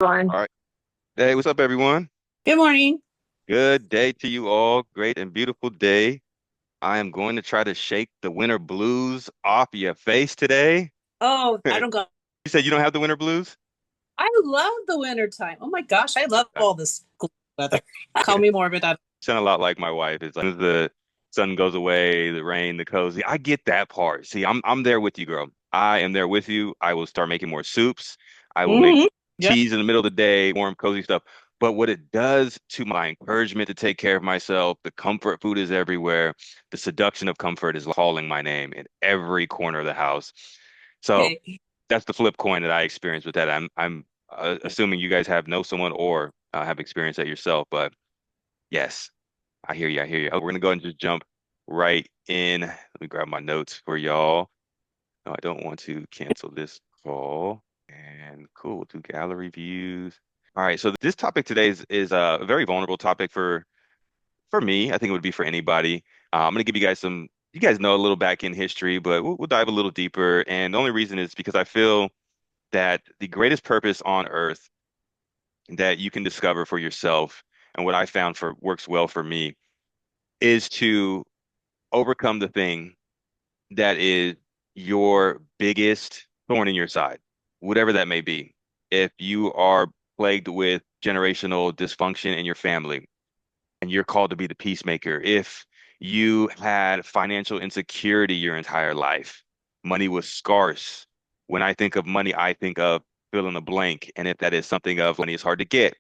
Fine. All right. Hey, what's up, everyone? Good morning. Good day to you all. Great and beautiful day. I am going to try to shake the winter blues off your face today. Oh, I You don't go. said you don't have the winter blues? I love the winter time. Oh my gosh, I love Uh, all this cool weather. Call me morbid. Sound a lot like my wife. It's like as the sun goes away, the rain, the cozy. I get that part. See, I'm there with you, girl. I am there with you. I will start making more soups. I will make Hmm. Yep. teas in the middle of the day, warm, cozy stuff. But what it does to my encouragement to take care of myself, the comfort food is everywhere. The seduction of comfort is calling my name in every corner of the house. So Hey. that's the flip coin that I experience with that. I'm assuming you guys have know someone or have experienced that yourself, but yes. I hear you. I hear you. We're gonna go and just jump right in. Let me grab my notes for y'all. No, I don't want to cancel this call. And cool, we'll do gallery views. All right, so this topic today is a very vulnerable topic for me. I think it would be for anybody. I'm gonna give you guys some. You guys know a little back in history, but we'll dive a little deeper. And the only reason is because I feel that the greatest purpose on earth that you can discover for yourself, and what I found for works well for me, is to overcome the thing that is your biggest thorn in your side, whatever that may be. If you are plagued with generational dysfunction in your family and you're called to be the peacemaker, if you had financial insecurity your entire life, money was scarce. When I think of money, I think of fill in the blank. And if that is something of money is hard to get,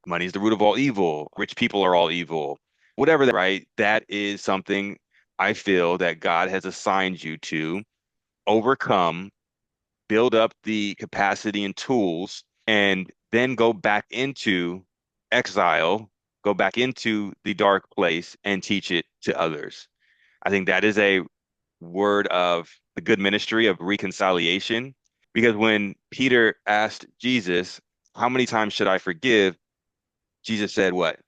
money is the root of all evil, rich people are all evil, whatever that, right? That is something I feel that God has assigned you to overcome, build up the capacity and tools, and then go back into exile, go back into the dark place and teach it to others. I think that is a word of the good ministry of reconciliation. Because when Peter asked Jesus, how many times should I forgive? Jesus said, what?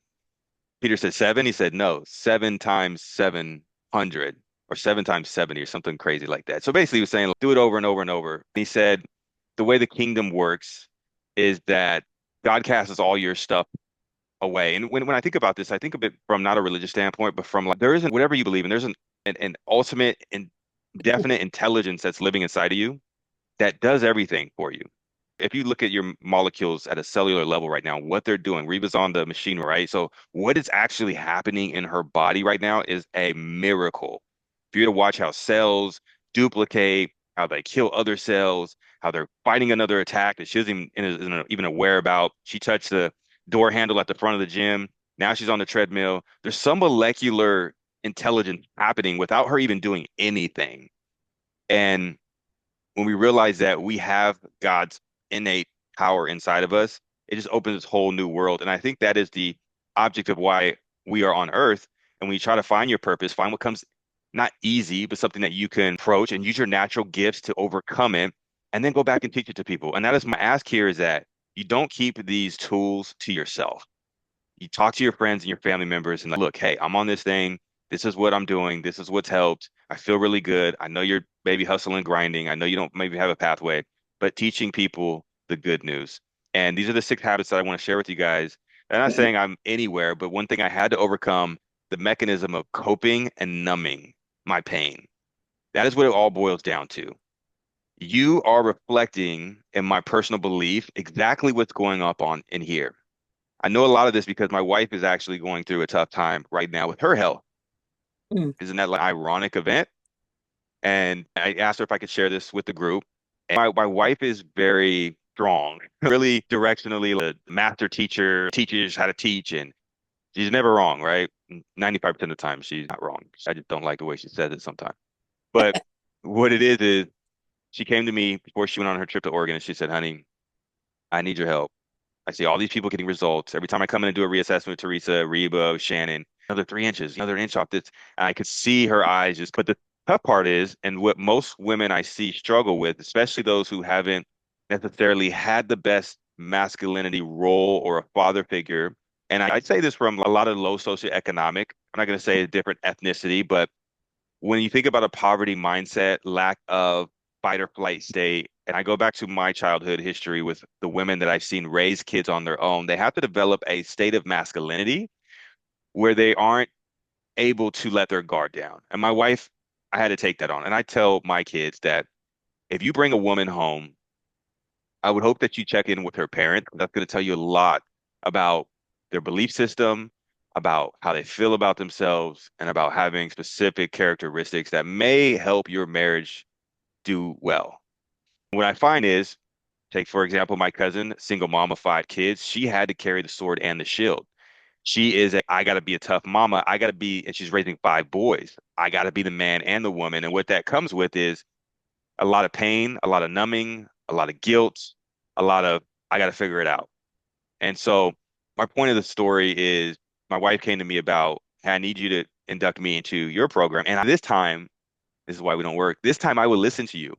Peter said seven. He said, no, seven times 700 or seven times 70 or something crazy like that. So basically, he was saying, do it over and over and over. He said, the way the kingdom works is that God casts all your stuff away. And when I think about this, I think of it from not a religious standpoint, but from like, there isn't whatever you believe in, there's an ultimate and definite intelligence that's living inside of you that does everything for you. If you look at your molecules at a cellular level right now, what they're doing, Reba's on the machine, right? So what is actually happening in her body right now is a miracle. For you to watch how cells duplicate, how they kill other cells, how they're fighting another attack that she isn't even aware about. She touched the door handle at the front of the gym. Now she's on the treadmill. There's some molecular intelligence happening without her even doing anything. And when we realize that we have God's innate power inside of us, it just opens this whole new world. And I think that is the object of why we are on earth. And when you try to find your purpose, find what comes not easy, but something that you can approach and use your natural gifts to overcome it, and then go back and teach it to people. And that is my ask here is that you don't keep these tools to yourself. You talk to your friends and your family members and like, look, hey, I'm on this thing. This is what I'm doing. This is what's helped. I feel really good. I know you're maybe hustling, grinding. I know you don't maybe have a pathway, but teaching people the good news. And these are the 6 habits that I want to share with you guys. I'm not saying I'm anywhere, but one thing I had to overcome the mechanism of coping and numbing my pain. That is what it all boils down to. You are reflecting in my personal belief exactly what's going up on in here. I know a lot of this because my wife is actually going through a tough time right now with her health. Mm. Isn't that like an ironic event? And I asked her if I could share this with the group. And my wife is very strong, really directionally, a master teacher, teaches how to teach, and she's never wrong, right? 95% of the time, she's not wrong. I just don't like the way she says it sometimes. But what it is she came to me before she went on her trip to Oregon and she said, honey, I need your help. I see all these people getting results. Every time I come in and do a reassessment with Teresa, Reba, Shannon, another 3 inches, another inch off this. And I could see her eyes just, but the tough part is, and what most women I see struggle with, especially those who haven't necessarily had the best masculinity role or a father figure. And I'd say this from a lot of low socioeconomic, I'm not going to say a different ethnicity, but when you think about a poverty mindset, lack of fight or flight state, and I go back to my childhood history with the women that I've seen raise kids on their own, they have to develop a state of masculinity where they aren't able to let their guard down. And my wife, I had to take that on. And I tell my kids that if you bring a woman home, I would hope that you check in with her parent. That's going to tell you a lot about their belief system, about how they feel about themselves, and about having specific characteristics that may help your marriage do well. What I find is, take for example, my cousin, single mom of 5 kids, she had to carry the sword and the shield. She is I got to be a tough mama. I got to be, and she's raising 5 boys. I got to be the man and the woman. And what that comes with is a lot of pain, a lot of numbing, a lot of guilt, a lot of, I got to figure it out. And so my point of the story is my wife came to me about, hey, I need you to induct me into your program. And this time, this is why we don't work. This time I will listen to you.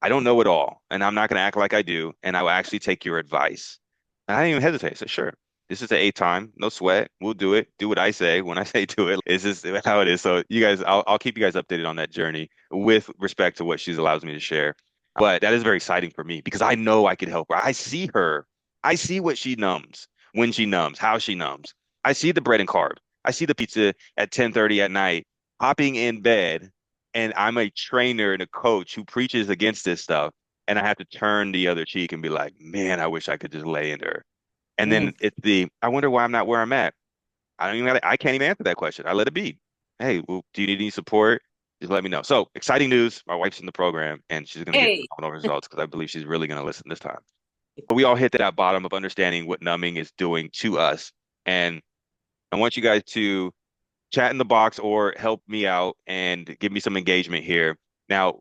I don't know it all, and I'm not going to act like I do, and I will actually take your advice. And I didn't even hesitate. I said, sure. This is the eighth time. No sweat. We'll do it. Do what I say when I say do it. It's just how it is. So you guys, I'll keep you guys updated on that journey with respect to what she allows me to share. But that is very exciting for me because I know I could help her. I see her. I see what she numbs, when she numbs, how she numbs. I see the bread and carbs. I see the pizza at 10:30 at night, hopping in bed, and I'm a trainer and a coach who preaches against this stuff. And I have to turn the other cheek and be like, man, I wish I could just lay into her. And Mm. then it's I wonder why I'm not where I'm at. I can't even answer that question. I let it be. Hey, well, do you need any support? Just let me know. So exciting news. My wife's in the program and she's going to get Hey, phenomenal results because I believe she's really going to listen this time. But we all hit that bottom of understanding what numbing is doing to us. And I want you guys to chat in the box or help me out and give me some engagement here. Now,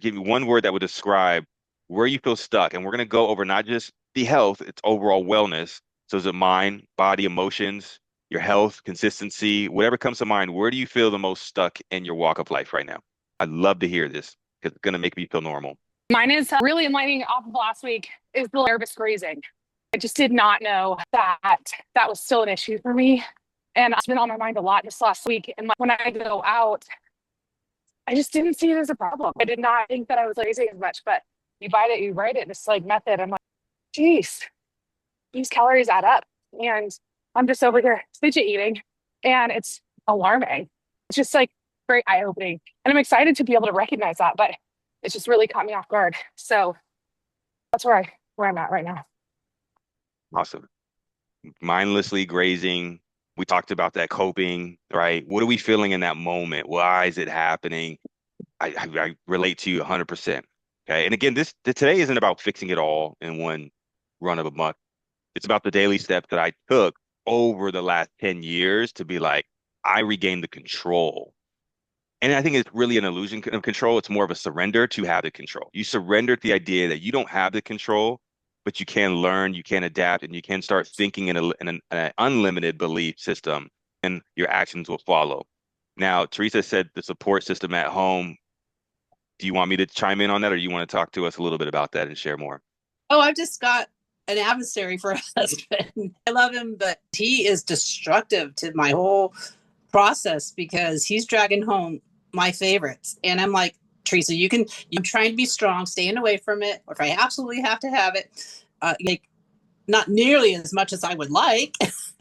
give me one word that would describe where you feel stuck. And we're going to go over not just the health, it's overall wellness. So is it mind, body, emotions, your health, consistency, whatever comes to mind, where do you feel the most stuck in your walk of life right now? I'd love to hear this because it's going to make me feel normal. Mine is really enlightening off of last week is the nervous grazing. I just did not know that that was still an issue for me. And it's been on my mind a lot this last week. And when I go out, I just didn't see it as a problem. I did not think that I was grazing as much, but you bite it, you write it, this like method. I'm like, geez, these calories add up. And I'm just over here fidget eating and it's alarming. It's just like very eye-opening. And I'm excited to be able to recognize that, but it's just really caught me off guard. So that's where I'm at right now. Awesome. Mindlessly grazing. We talked about that coping, right? What are we feeling in that moment? Why is it happening? I relate to you 100%. Okay. And again, today isn't about fixing it all in one run of a month. It's about the daily steps that I took over the last 10 years to be like, I regained the control. And I think it's really an illusion of control. It's more of a surrender to have the control. You surrender to the idea that you don't have the control, but you can learn, you can adapt, and you can start thinking in an unlimited belief system, and your actions will follow. Now, Teresa said the support system at home. Do you want me to chime in on that, or you want to talk to us a little bit about that and share more? oh, I've just got an adversary for a husband. I love him, but he is destructive to my whole process because he's dragging home my favorites. And I'm like, Teresa, you're trying to be strong, staying away from it. Or if I absolutely have to have it, like not nearly as much as I would like.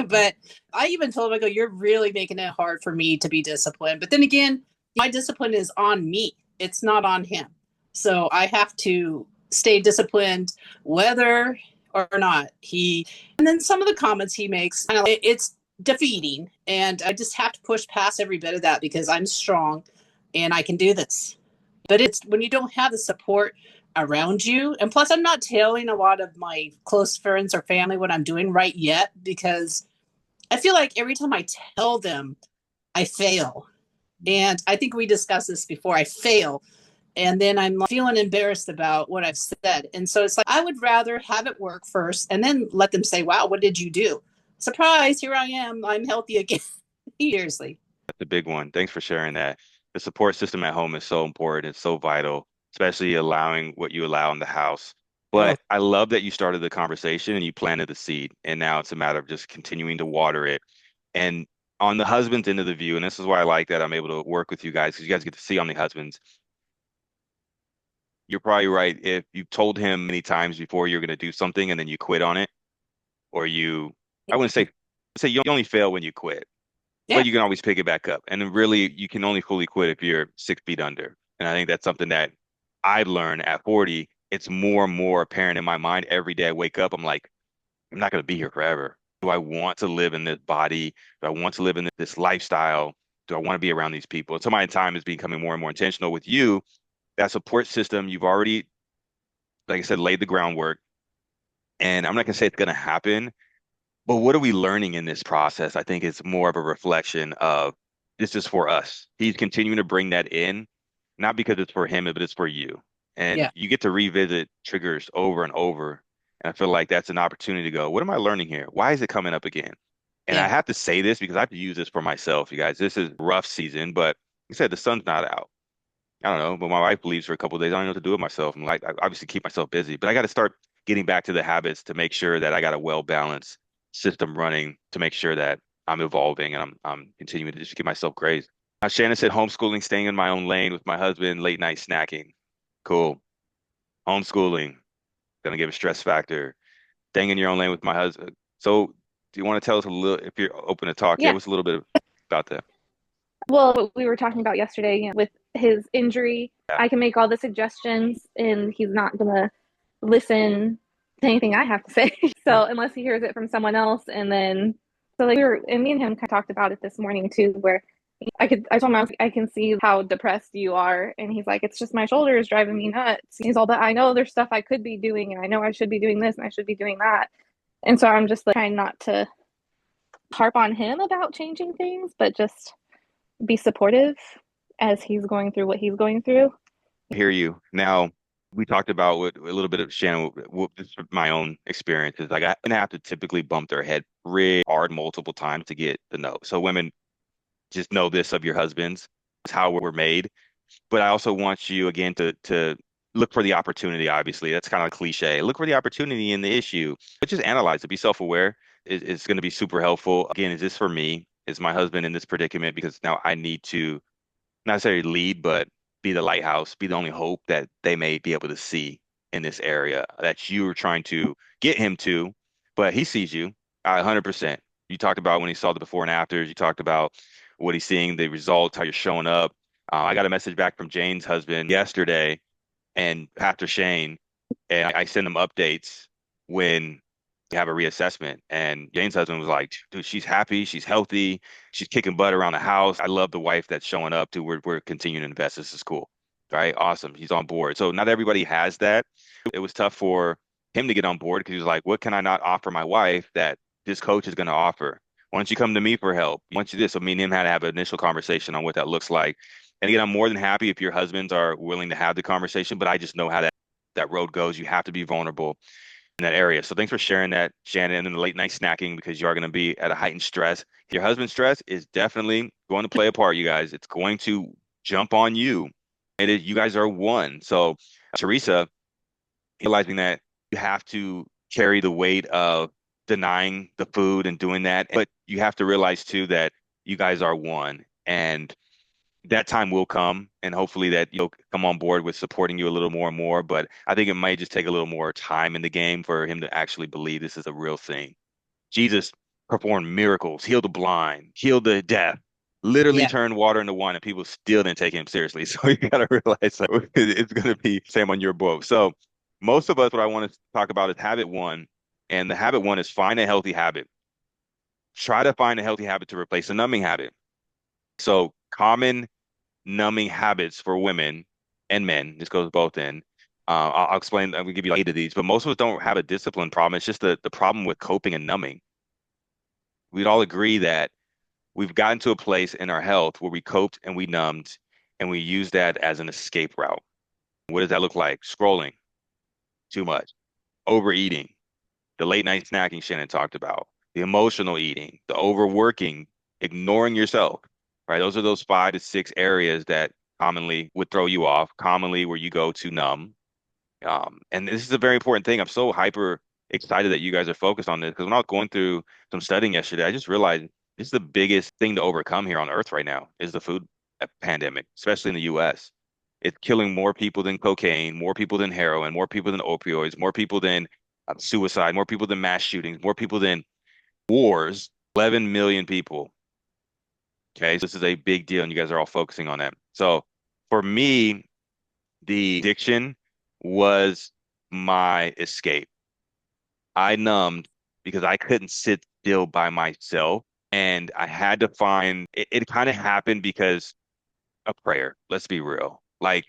But I even told him, I go, you're really making it hard for me to be disciplined. But then again, my discipline is on me, it's not on him. So I have to stay disciplined whether or not and then some of the comments he makes, it's defeating. And I just have to push past every bit of that because I'm strong and I can do this. But it's when you don't have the support around you. And plus, I'm not telling a lot of my close friends or family what I'm doing right yet because I feel like every time I tell them, I fail. And I think we discussed this before. I fail. And then I'm feeling embarrassed about what I've said. And so it's like, I would rather have it work first and then let them say, wow, what did you do? Surprise, here I am. I'm healthy again. Seriously. That's a big one. Thanks for sharing that. The support system at home is so important. It's so vital, especially allowing what you allow in the house. Oh, But I love that you started the conversation and you planted the seed. And now it's a matter of just continuing to water it. And on the husband's end of the view, and this is why I like that I'm able to work with you guys because you guys get to see on the husbands. You're probably right. If you told him many times before you're going to do something and then you quit on it, or I wouldn't say you only fail when you quit, Yeah. but you can always pick it back up. And then really, you can only fully quit if you're 6 feet under. And I think that's something that I've learned at 40. It's more and more apparent in my mind every day I wake up. I'm like, I'm not going to be here forever. Do I want to live in this body? Do I want to live in this lifestyle? Do I want to be around these people? So my time is becoming more and more intentional with you. That support system, you've already, like I said, laid the groundwork. And I'm not going to say it's going to happen, but what are we learning in this process? I think it's more of a reflection of this is for us. He's continuing to bring that in, not because it's for him, but it's for you. And Yeah. you get to revisit triggers over and over. And I feel like that's an opportunity to go, what am I learning here? Why is it coming up again? And I Yeah. have to say this because I have to use this for myself, you guys. This is rough season, but like I said, the sun's not out. I don't know, but my wife leaves for a couple of days. I don't know what to do with myself. I'm like, I obviously keep myself busy, but I got to start getting back to the habits to make sure that I got a well-balanced system running to make sure that I'm evolving and I'm continuing to just keep myself grazed. Shannon said homeschooling, staying in my own lane with my husband, late night snacking. Cool. Homeschooling, gonna give a stress factor. Staying in your own lane with my husband. So, do you want to tell us a little, if you're open to talk, Yeah. give us a little bit about that. Well, what we were talking about yesterday, with his injury, Yeah. I can make all the suggestions and he's not going to listen to anything I have to say. So unless he hears it from someone else, and then so like and me and him kind of talked about it this morning too, where I told him I can see how depressed you are, and he's like, it's just my shoulders driving me nuts. He's all, but I know there's stuff I could be doing, and I know I should be doing this and I should be doing that. And so I'm just like trying not to harp on him about changing things, but just be supportive as he's going through what he's going through. I hear you. Now, we talked about a little bit of Shannon, this is my own experiences. Like, I have to typically bump their head really hard multiple times to get the no. So, women, just know this of your husbands. It's how we're made. But I also want you, again, to look for the opportunity, obviously. That's kind of cliche. Look for the opportunity in the issue, but just analyze it. Be self-aware. It's going to be super helpful. Again, is this for me? Is my husband in this predicament? Because now I need to not necessarily lead, but be the lighthouse, be the only hope that they may be able to see in this area that you are trying to get him to, but he sees you 100%. You talked about when he saw the before and afters. You talked about what he's seeing, the results, how you're showing up. I got a message back from Jane's husband yesterday and Pastor Shane, and I send them updates when we have a reassessment. And Jane's husband was like, dude, she's happy, she's healthy, she's kicking butt around the house. I love the wife that's showing up to we're continuing to invest. This is cool. Right? Awesome. He's on board. So not everybody has that. It was tough for him to get on board because he was like, what can I not offer my wife that this coach is going to offer? Why don't you come to me for help? Why don't you this? So me and him had to have an initial conversation on what that looks like. And again, I'm more than happy if your husbands are willing to have the conversation, but I just know how that road goes. You have to be vulnerable in that area. So thanks for sharing that, Shannon, and the late night snacking, because you are going to be at a heightened stress. Your husband's stress is definitely going to play a part, you guys. It's going to jump on you. You guys are one. So Teresa, realizing that you have to carry the weight of denying the food and doing that, but you have to realize too that you guys are one. And that time will come, and hopefully that you'll come on board with supporting you a little more and more. But I think it might just take a little more time in the game for him to actually believe this is a real thing. Jesus performed miracles, healed the blind, healed the deaf, literally Yeah. turned water into wine, and people still didn't take him seriously. So you got to realize that it's going to be same on your boat. So most of us, what I want to talk about is habit one, and the habit one is find a healthy habit. Try to find a healthy habit to replace a numbing habit. So common numbing habits for women and men. This goes both in. I'll explain. I'm gonna give you like 8 of these, but most of us don't have a discipline problem. It's just the problem with coping and numbing. We'd all agree that we've gotten to a place in our health where we coped and we numbed, and we use that as an escape route. What does that look like? Scrolling too much, overeating, the late night snacking Shannon talked about, the emotional eating, the overworking, ignoring yourself, right? Those are those 5 to 6 areas that commonly would throw you off, commonly where you go to numb. And this is a very important thing. I'm so hyper excited that you guys are focused on this because when I was going through some studying yesterday, I just realized this is the biggest thing to overcome here on Earth right now is the food pandemic, especially in the US. It's killing more people than cocaine, more people than heroin, more people than opioids, more people than suicide, more people than mass shootings, more people than wars. 11 million people. Okay, so this is a big deal, and you guys are all focusing on that. So for me, the addiction was my escape. I numbed because I couldn't sit still by myself. And I had to find it kind of happened because of prayer. Let's be real. Like,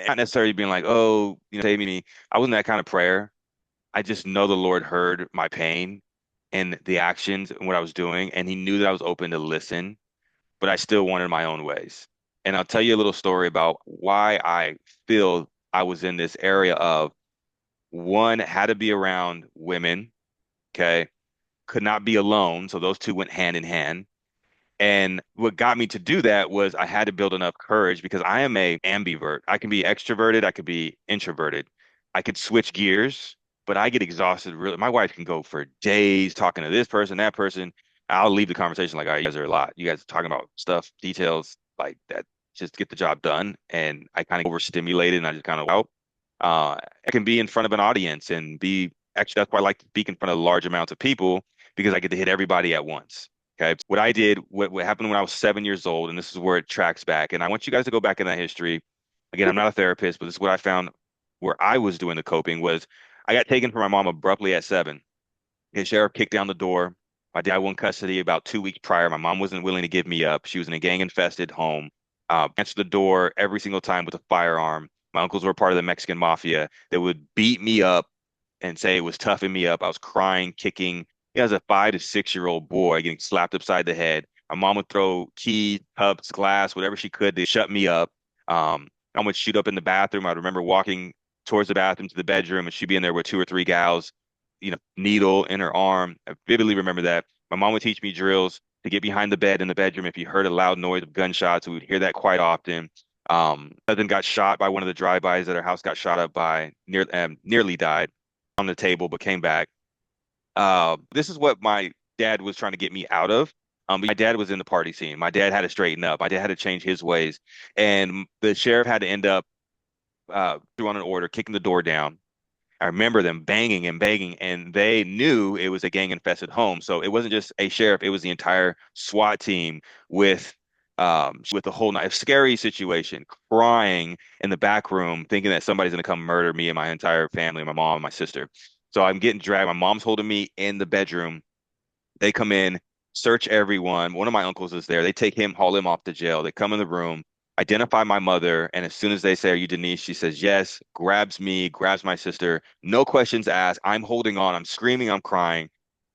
not necessarily being like, oh, save me. I wasn't that kind of prayer. I just know the Lord heard my pain and the actions and what I was doing. And he knew that I was open to listen, but I still wanted my own ways. And I'll tell you a little story about why I feel I was in this area of one, had to be around women, okay? Could not be alone. So those two went hand in hand. And what got me to do that was I had to build enough courage because I am a ambivert. I can be extroverted, I could be introverted. I could switch gears, but I get exhausted really. My wife can go for days talking to this person, that person. I'll leave the conversation like, all right, you guys are a lot. You guys are talking about stuff, details like that, just get the job done. And I kind of overstimulated and I just kind of out. I can be in front of an audience and be actually that's why I like to speak in front of large amounts of people because I get to hit everybody at once. Okay. What I did, what happened when I was 7 years old, and this is where it tracks back. And I want you guys to go back in that history. Again, I'm not a therapist, but this is what I found where I was doing the coping was I got taken from my mom abruptly at 7. The sheriff kicked down the door. My dad won custody about 2 weeks prior. My mom wasn't willing to give me up. She was in a gang-infested home. Answered the door every single time with a firearm. My uncles were part of the Mexican mafia. They would beat me up and say it was toughing me up. I was crying, kicking. As a 5 to 6 year old boy getting slapped upside the head. My mom would throw keys, cups, glass, whatever she could to shut me up. I would shoot up in the bathroom. I remember walking towards the bathroom to the bedroom, and she'd be in there with 2 or 3 gals, needle in her arm. I vividly remember that. My mom would teach me drills to get behind the bed in the bedroom. If you heard a loud noise of gunshots, we would hear that quite often. Cousin got shot by one of the drive-bys at our house, got shot up by, nearly died on the table, but came back. This is what my dad was trying to get me out of. But my dad was in the party scene. My dad had to straighten up. My dad had to change his ways. And the sheriff had to end up through on an order, kicking the door down. I remember them banging and banging, and they knew it was a gang-infested home. So it wasn't just a sheriff; it was the entire SWAT team with the whole night. Scary situation, crying in the back room, thinking that somebody's going to come murder me and my entire family, my mom and my sister. So I'm getting dragged. My mom's holding me in the bedroom. They come in, search everyone. One of my uncles is there. They take him, haul him off to jail. They come in the room, identify my mother, and as soon as they say, "Are you Denise?" She says, "Yes," grabs me, grabs my sister. No questions asked. I'm holding on. I'm screaming. I'm crying.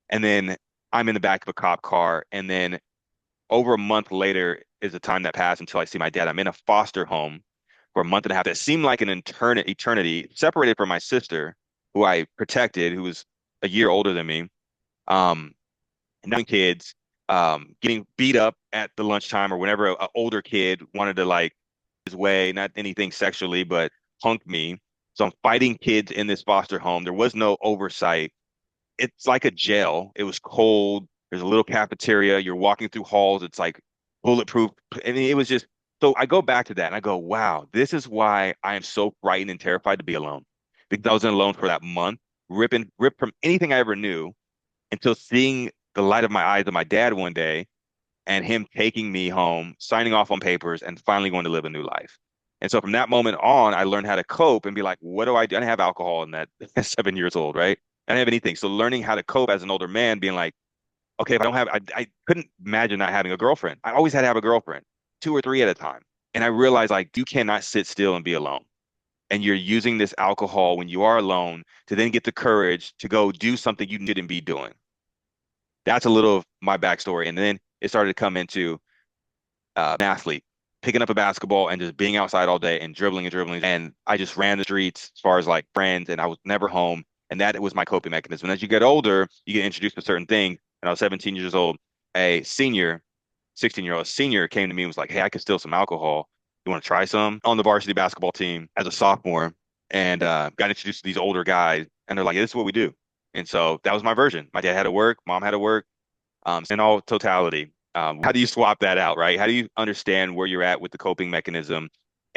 And then I'm in the back of a cop car. And then over a month later is the time that passed until I see my dad. I'm in a foster home for a month and a half. That seemed like an eternity, separated from my sister, who I protected, who was a year older than me. 9 kids, getting beat up at the lunchtime or whenever an older kid wanted to like his way, not anything sexually, but punk me. So I'm fighting kids in this foster home. There was no oversight. It's like a jail. It was cold. There's a little cafeteria. You're walking through halls. It's like bulletproof. I mean, it was just so I go back to that and I go, wow, this is why I am so frightened and terrified to be alone. Because I was alone for that month, ripped from anything I ever knew until seeing the light of my eyes of my dad one day and him taking me home, signing off on papers, and finally going to live a new life. And so from that moment on, I learned how to cope and be like, what do I do? I didn't have alcohol in that 7 years old, right? I didn't have anything. So learning how to cope as an older man, being like, okay, if I don't have, I couldn't imagine not having a girlfriend. I always had to have a girlfriend, 2 or 3 at a time. And I realized like, you cannot sit still and be alone. And you're using this alcohol when you are alone to then get the courage to go do something you shouldn't be doing. That's a little of my backstory. And then it started to come into an athlete, picking up a basketball and just being outside all day and dribbling and dribbling. And I just ran the streets as far as like friends, and I was never home. And that was my coping mechanism. And as you get older, you get introduced to certain things. And I was 17 years old. A senior, 16-year-old senior came to me and was like, hey, I could steal some alcohol. You want to try some? On the varsity basketball team as a sophomore, and got introduced to these older guys. And they're like, this is what we do. And so that was my version. My dad had to work, mom had to work, in all totality. How do you swap that out, right? How do you understand where you're at with the coping mechanism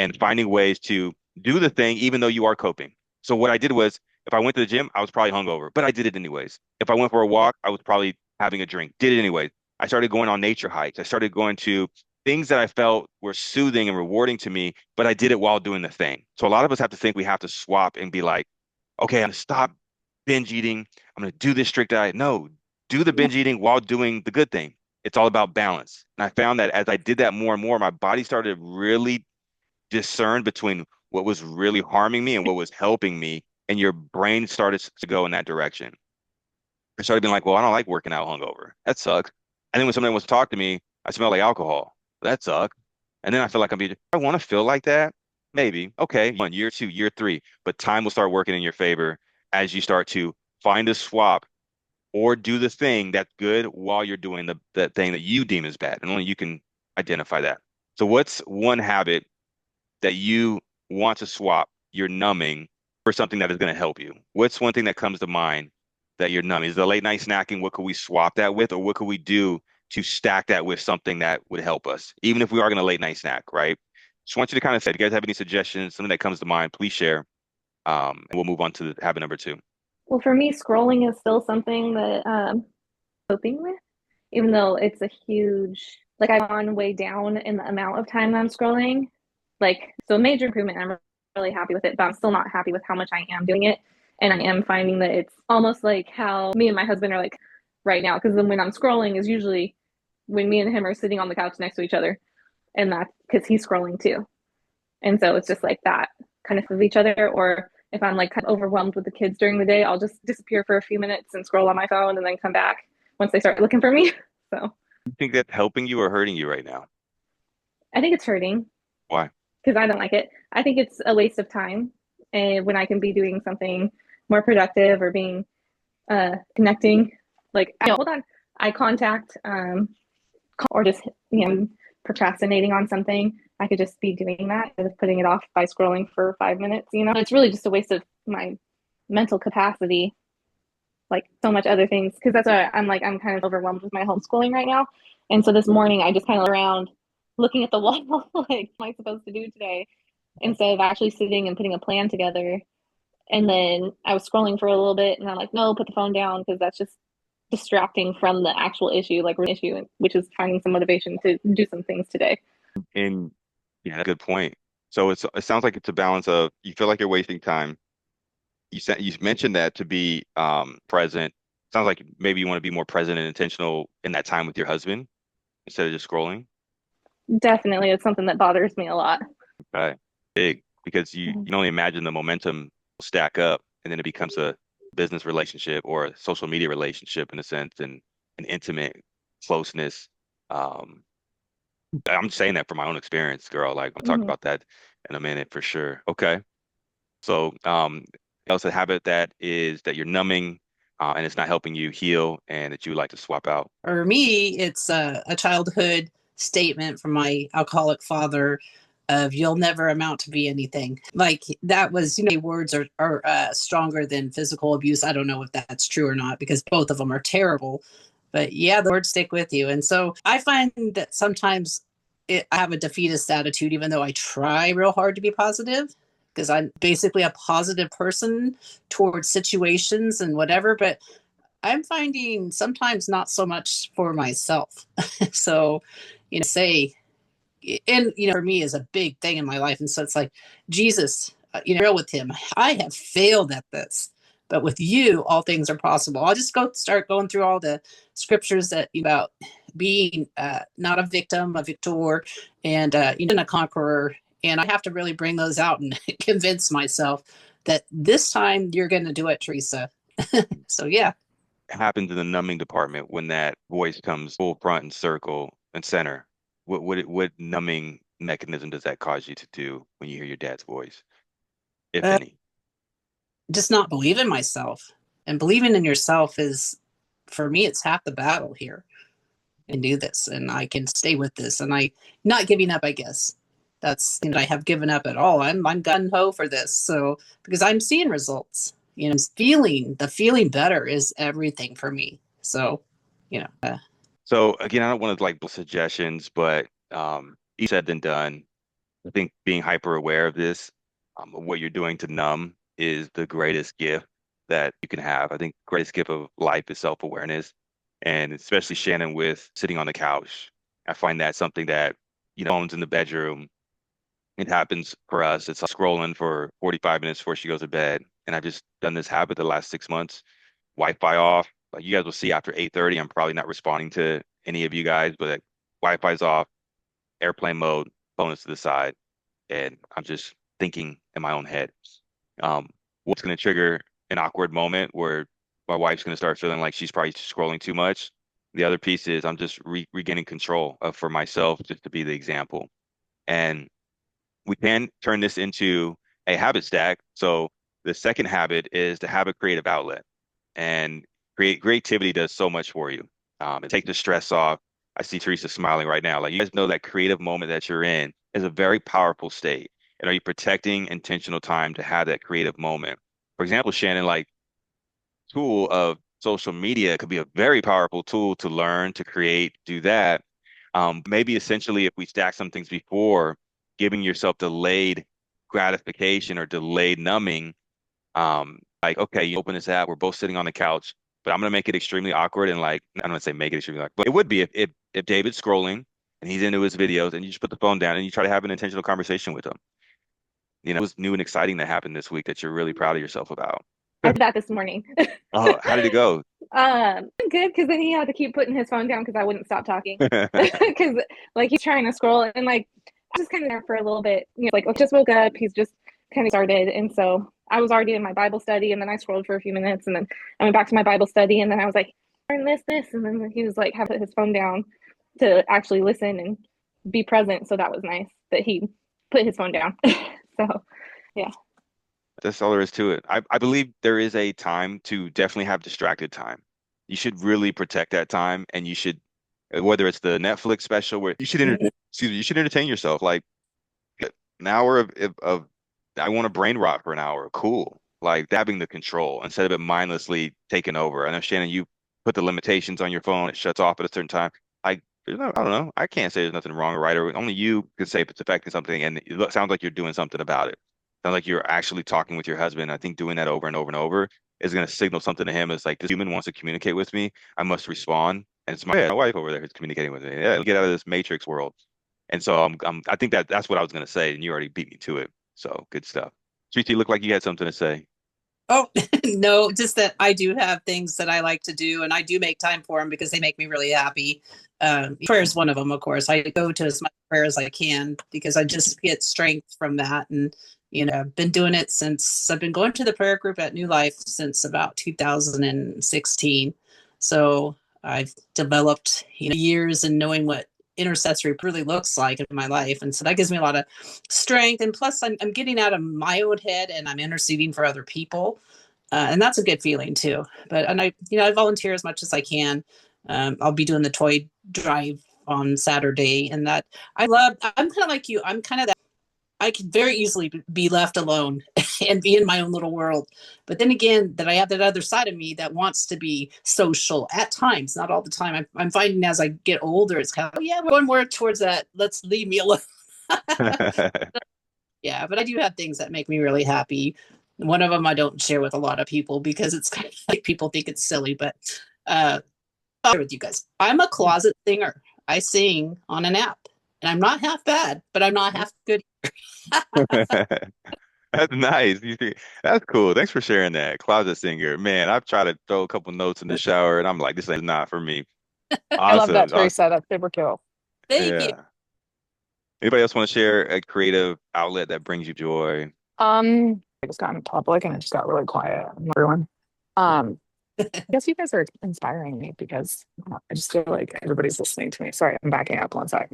and finding ways to do the thing, even though you are coping. So what I did was, if I went to the gym, I was probably hungover, but I did it anyways. If I went for a walk, I was probably having a drink, did it anyways. I started going on nature hikes. I started going to things that I felt were soothing and rewarding to me, but I did it while doing the thing. So a lot of us have to think we have to swap and be like, okay, I'm gonna stop binge eating. I'm gonna do this strict diet. No, do the binge eating while doing the good thing. It's all about balance. And I found that as I did that more and more, my body started to really discern between what was really harming me and what was helping me. And your brain started to go in that direction. I started being like, well, I don't like working out hungover. That sucks. And then when somebody wants to talk to me, I smell like alcohol. That sucks. And then I feel like I want to feel like that. Maybe. Okay. 1 year, 2, year 3. But time will start working in your favor as you start to find a swap or do the thing that's good while you're doing the thing that you deem as bad. And only you can identify that. So what's one habit that you want to swap your numbing for something that is going to help you? What's one thing that comes to mind that you're numbing? Is the late night snacking, what could we swap that with? Or what could we do to stack that with something that would help us, even if we are going to late night snack, right? Just want you to kind of say, if you guys have any suggestions, something that comes to mind, please share. And we'll move on to habit number 2. Well, for me, scrolling is still something that coping with, even though it's a huge, like I've gone way down in the amount of time I'm scrolling. Like, so major improvement, I'm really happy with it, but I'm still not happy with how much I am doing it. And I am finding that it's almost like how me and my husband are like right now, because then when I'm scrolling is usually when me and him are sitting on the couch next to each other. And that's because he's scrolling too. And so it's just like that kind of each other. Or if I'm like kind of overwhelmed with the kids during the day, I'll just disappear for a few minutes and scroll on my phone and then come back once they start looking for me. So You think that's helping you or hurting you right now? I think it's hurting Why? because I don't like it. I think it's a waste of time, and when I can be doing something more productive or being connecting, like hold on, eye contact, or just procrastinating on something. I could just be doing that instead of putting it off by scrolling for 5 minutes. It's really just a waste of my mental capacity, like so much other things. Because that's why I'm kind of overwhelmed with my homeschooling right now. And so this morning I just kind of around looking at the wall, like, what am I supposed to do today? Instead of actually sitting and putting a plan together. And then I was scrolling for a little bit, and I'm like, no, put the phone down, because that's just distracting from the actual issue, like an issue, which is finding some motivation to do some things today. And yeah, good point. So it sounds like it's a balance of you feel like you're wasting time. You mentioned that to be present. Sounds like maybe you want to be more present and intentional in that time with your husband instead of just scrolling. Definitely, it's something that bothers me a lot. Okay. Big, because you can only imagine the momentum will stack up, and then it becomes a business relationship or a social media relationship in a sense, and an intimate closeness. Um, I'm saying that from my own experience, girl. Like I'll talk about that in a minute for sure. Okay. So, else a habit that you're numbing, and it's not helping you heal, and that you would like to swap out. For me, it's a childhood statement from my alcoholic father of "you'll never amount to be anything." Like that was, words are stronger than physical abuse. I don't know if that's true or not, because both of them are terrible. But yeah, the words stick with you. And so I find that sometimes I have a defeatist attitude, even though I try real hard to be positive, because I'm basically a positive person towards situations and whatever. But I'm finding sometimes not so much for myself. So, say, and, for me is a big thing in my life. And so it's like, Jesus, real with him, I have failed at this, but with you, all things are possible. I'll just start going through all the scriptures that about being not a victim, a victor, and a conqueror. And I have to really bring those out and convince myself that this time you're going to do it, Teresa. So, yeah. Happens in the numbing department when that voice comes full front and circle and center? What numbing mechanism does that cause you to do when you hear your dad's voice, if any? Just not believe in myself. And believing in yourself is, for me, it's half the battle here. And do this, and I can stay with this, and I not giving up, I guess. That's, I have given up at all. I'm gung-ho for this. So, because I'm seeing results, the feeling better is everything for me. So, So again, I don't want to like suggestions, but easier said than done. I think being hyper aware of this, of what you're doing to numb is the greatest gift that you can have. I think the greatest gift of life is self-awareness. And especially Shannon with sitting on the couch. I find that something that, phones in the bedroom, it happens for us. It's scrolling for 45 minutes before she goes to bed. And I've just done this habit the last 6 months. Wi-Fi off. Like you guys will see after 8:30, I'm probably not responding to any of you guys, but like, Wi-Fi's off, airplane mode, phone is to the side, and I'm just thinking in my own head. What's going to trigger an awkward moment where my wife's going to start feeling like she's probably scrolling too much. The other piece is I'm just regaining control for myself, just to be the example. And we can turn this into a habit stack. So the second habit is to have a creative outlet, and creativity does so much for you. It takes the stress off. I see Teresa smiling right now. Like, you guys know that creative moment that you're in is a very powerful state. And are you protecting intentional time to have that creative moment? For example, Shannon, like, tool of social media could be a very powerful tool to learn, to create, do that. Maybe essentially, if we stack some things before, giving yourself delayed gratification or delayed numbing, like, okay, you open this app, we're both sitting on the couch, but I'm gonna make it extremely awkward. And like, I don't want to say make it extremely awkward, but it would be if David's scrolling and he's into his videos and you just put the phone down and you try to have an intentional conversation with him. It was new and exciting that happened this week that you're really proud of yourself about. I did that this morning. Oh, how did it go? Good, because then he had to keep putting his phone down because I wouldn't stop talking. Because like he's trying to scroll, and like I was just kind of there for a little bit. Like just woke up. He's just kind of started, and so I was already in my Bible study, and then I scrolled for a few minutes, and then I went back to my Bible study, and then I was like, learn this, and then he was like, have to put his phone down to actually listen and be present. So that was nice that he put his phone down. So yeah. That's all there is to it. I believe there is a time to definitely have distracted time. You should really protect that time, and you should, whether it's the Netflix special where you should you should entertain yourself. Like an hour of I want to brain rot for an hour. Cool. Like having the control instead of it mindlessly taking over. I know, Shannon, you put the limitations on your phone. It shuts off at a certain time. I don't know. I can't say there's nothing wrong or right, or only you can say if it's affecting something, and it sounds like you're doing something about it. Sounds like you're actually talking with your husband. I think doing that over and over and over is going to signal something to him. It's like, this human wants to communicate with me. I must respond. And it's my wife over there who's communicating with me. Yeah, get out of this matrix world. And so I think that's what I was going to say, and you already beat me to it. So good stuff. Treaty, looked like you had something to say. Oh, no, just that I do have things that I like to do, and I do make time for them because they make me really happy. Prayer is one of them, of course. I go to as much prayer as I can because I just get strength from that. And, I've been doing it since I've been going to the prayer group at New Life since about 2016. So I've developed, years in knowing what intercessory really looks like in my life. And so that gives me a lot of strength. And plus I'm getting out of my own head and I'm interceding for other people. And that's a good feeling too. And I volunteer as much as I can. I'll be doing the toy drive on Saturday, and that I'm kind of like you. I'm kind of that. I could very easily be left alone and be in my own little world. But then again, that I have that other side of me that wants to be social at times, not all the time. I'm finding as I get older, it's kind of, we're going more towards that. Let's leave me alone. Yeah, but I do have things that make me really happy. One of them I don't share with a lot of people because it's kind of like people think it's silly, but I'll share with you guys. I'm a closet singer. I sing on an app, and I'm not half bad, but I'm not half good. That's nice. That's cool. Thanks for sharing that. Closet singer. Man, I've tried to throw a couple notes in the shower, and I'm like, this is not for me. I love that, Awesome. Teresa. That's super cool. Thank you. Yeah. Anybody else want to share a creative outlet that brings you joy? I just got in public and it just got really quiet. Everyone. I guess you guys are inspiring me because I just feel like everybody's listening to me. Sorry, I'm backing up one sec.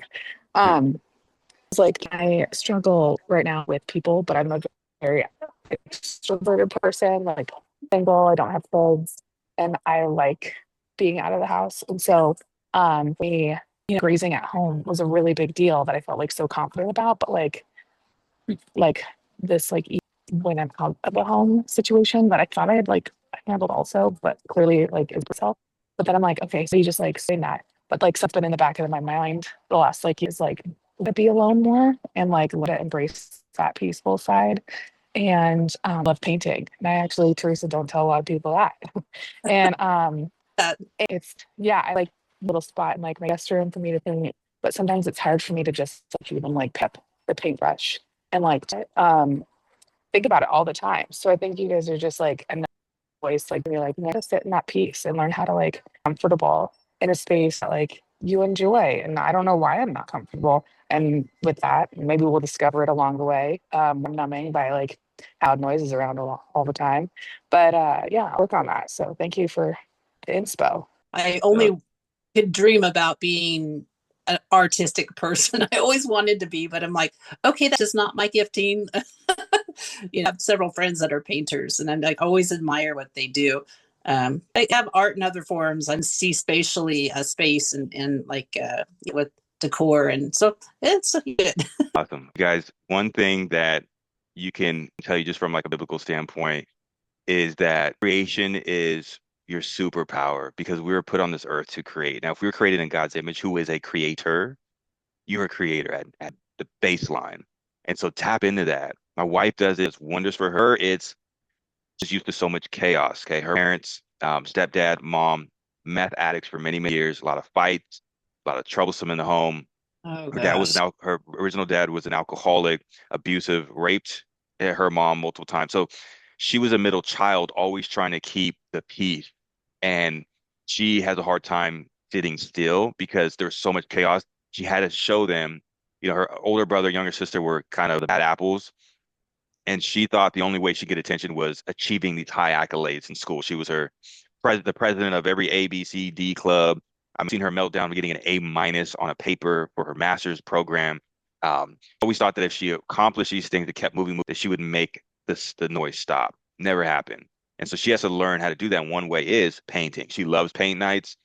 It's like I struggle right now with people, but I'm a very extroverted person, like single, I don't have kids, and I like being out of the house. And so raising at home was a really big deal that I felt like so confident about. But like this when I'm out of the home situation that I thought I had like handled also, but clearly like is myself. But then I'm like, okay, so you just like saying that. But like something in the back of my mind the last like is like to be alone more and like let it embrace that peaceful side. And love painting. And I actually, Teresa, don't tell a lot of people that. And it's, yeah, I like a little spot in like my guest room for me to paint, but sometimes it's hard for me to just even like pep the paintbrush and like think about it all the time. So I think you guys are just like another voice, like you're like, you know, to sit in that peace and learn how to like comfortable in a space that like you enjoy. And I don't know why I'm not comfortable. And with that, maybe we'll discover it along the way. I'm numbing by like loud noises around all the time. But yeah, I'll work on that. So thank you for the inspo. I only could dream about being an artistic person. I always wanted to be, but I'm like, okay, that's just not my gifting. You know, I have several friends that are painters, and I always admire what they do. I have art in other forms. I see spatially a space and like with decor, and so it's good. Awesome. Guys, one thing that you can tell you just from like a biblical standpoint is that creation is your superpower because we were put on this earth to create. Now, if we were created in God's image, who is a creator, you're a creator at the baseline. And so tap into that. My wife does it. It's wonders for her. It's just used to so much chaos. Okay. Her parents, stepdad, mom, meth addicts for many, many years, a lot of fights, a lot of troublesome in the home. Oh Her dad was gosh. her original dad was an alcoholic, abusive, raped her mom multiple times. So she was a middle child, always trying to keep the peace. And she has a hard time sitting still because there's so much chaos. She had to show them, you know, her older brother, younger sister were kind of the bad apples. And she thought the only way she get attention was achieving these high accolades in school. She was the president of every A, B, C, D club. I've seen her melt down getting an A minus on a paper for her master's program. Always thought that if she accomplished these things that kept moving, that she would make the noise stop. Never happened. And so she has to learn how to do that. And one way is painting. She loves paint nights.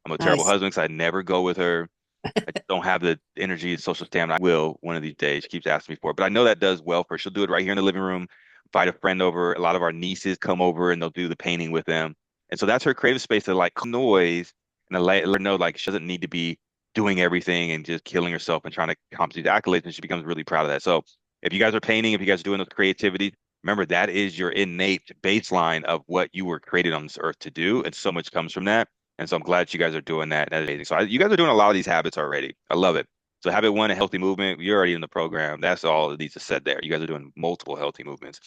I'm a terrible Nice. husband because I never go with her. I don't have the energy and social stamina. I will one of these days. She keeps asking me for it. But I know that does well for her. She'll do it right here in the living room, invite a friend over. A lot of our nieces come over and they'll do the painting with them. And so that's her creative space to like noise and to let her know like she doesn't need to be doing everything and just killing herself and trying to accomplish these accolades. And she becomes really proud of that. So if you guys are painting, if you guys are doing those creativity, remember that is your innate baseline of what you were created on this earth to do. And so much comes from that. And so I'm glad you guys are doing that. That's amazing. So you guys are doing a lot of these habits already. I love it. So habit one, a healthy movement. You're already in the program. That's all that needs to said there. You guys are doing multiple healthy movements.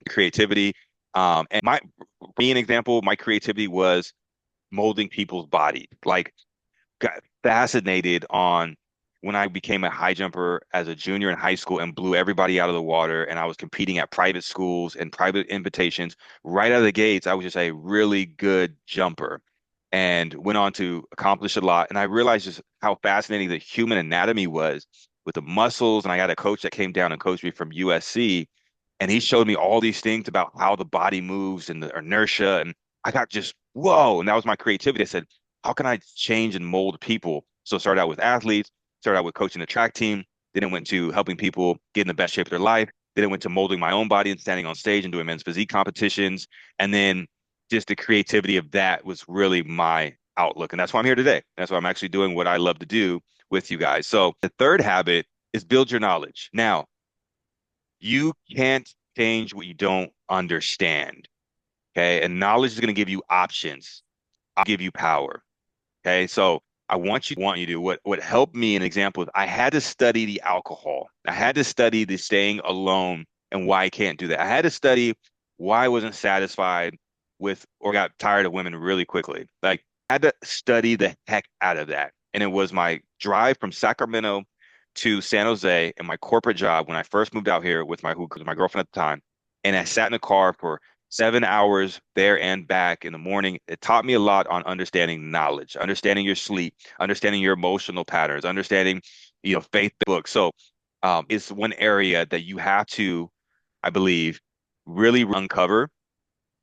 Creativity. And my me an example, my creativity was molding people's body. Like got fascinated on when I became a high jumper as a junior in high school and blew everybody out of the water. And I was competing at private schools and private invitations. Right out of the gates, I was just a really good jumper and went on to accomplish a lot. And I realized just how fascinating the human anatomy was with the muscles. And I had a coach that came down and coached me from USC. And he showed me all these things about how the body moves and the inertia. And I got just, whoa. And that was my creativity. I said, how can I change and mold people? So I started out with athletes, started out with coaching the track team. Then it went to helping people get in the best shape of their life. Then it went to molding my own body and standing on stage and doing men's physique competitions. And then just the creativity of that was really my outlook. And that's why I'm here today. That's why I'm actually doing what I love to do with you guys. So the third habit is build your knowledge. Now, you can't change what you don't understand. Okay. And knowledge is going to give you options. I'll give you power. Okay. So I want you to what helped me an example is I had to study the alcohol. I had to study the staying alone and why I can't do that. I had to study why I wasn't satisfied with or got tired of women really quickly. Like I had to study the heck out of that. And it was my drive from Sacramento to San Jose and my corporate job when I first moved out here with who was my girlfriend at the time. And I sat in a car for 7 hours there and back in the morning. It taught me a lot on understanding knowledge, understanding your sleep, understanding your emotional patterns, understanding, faith books. So it's one area that you have to, I believe, really uncover.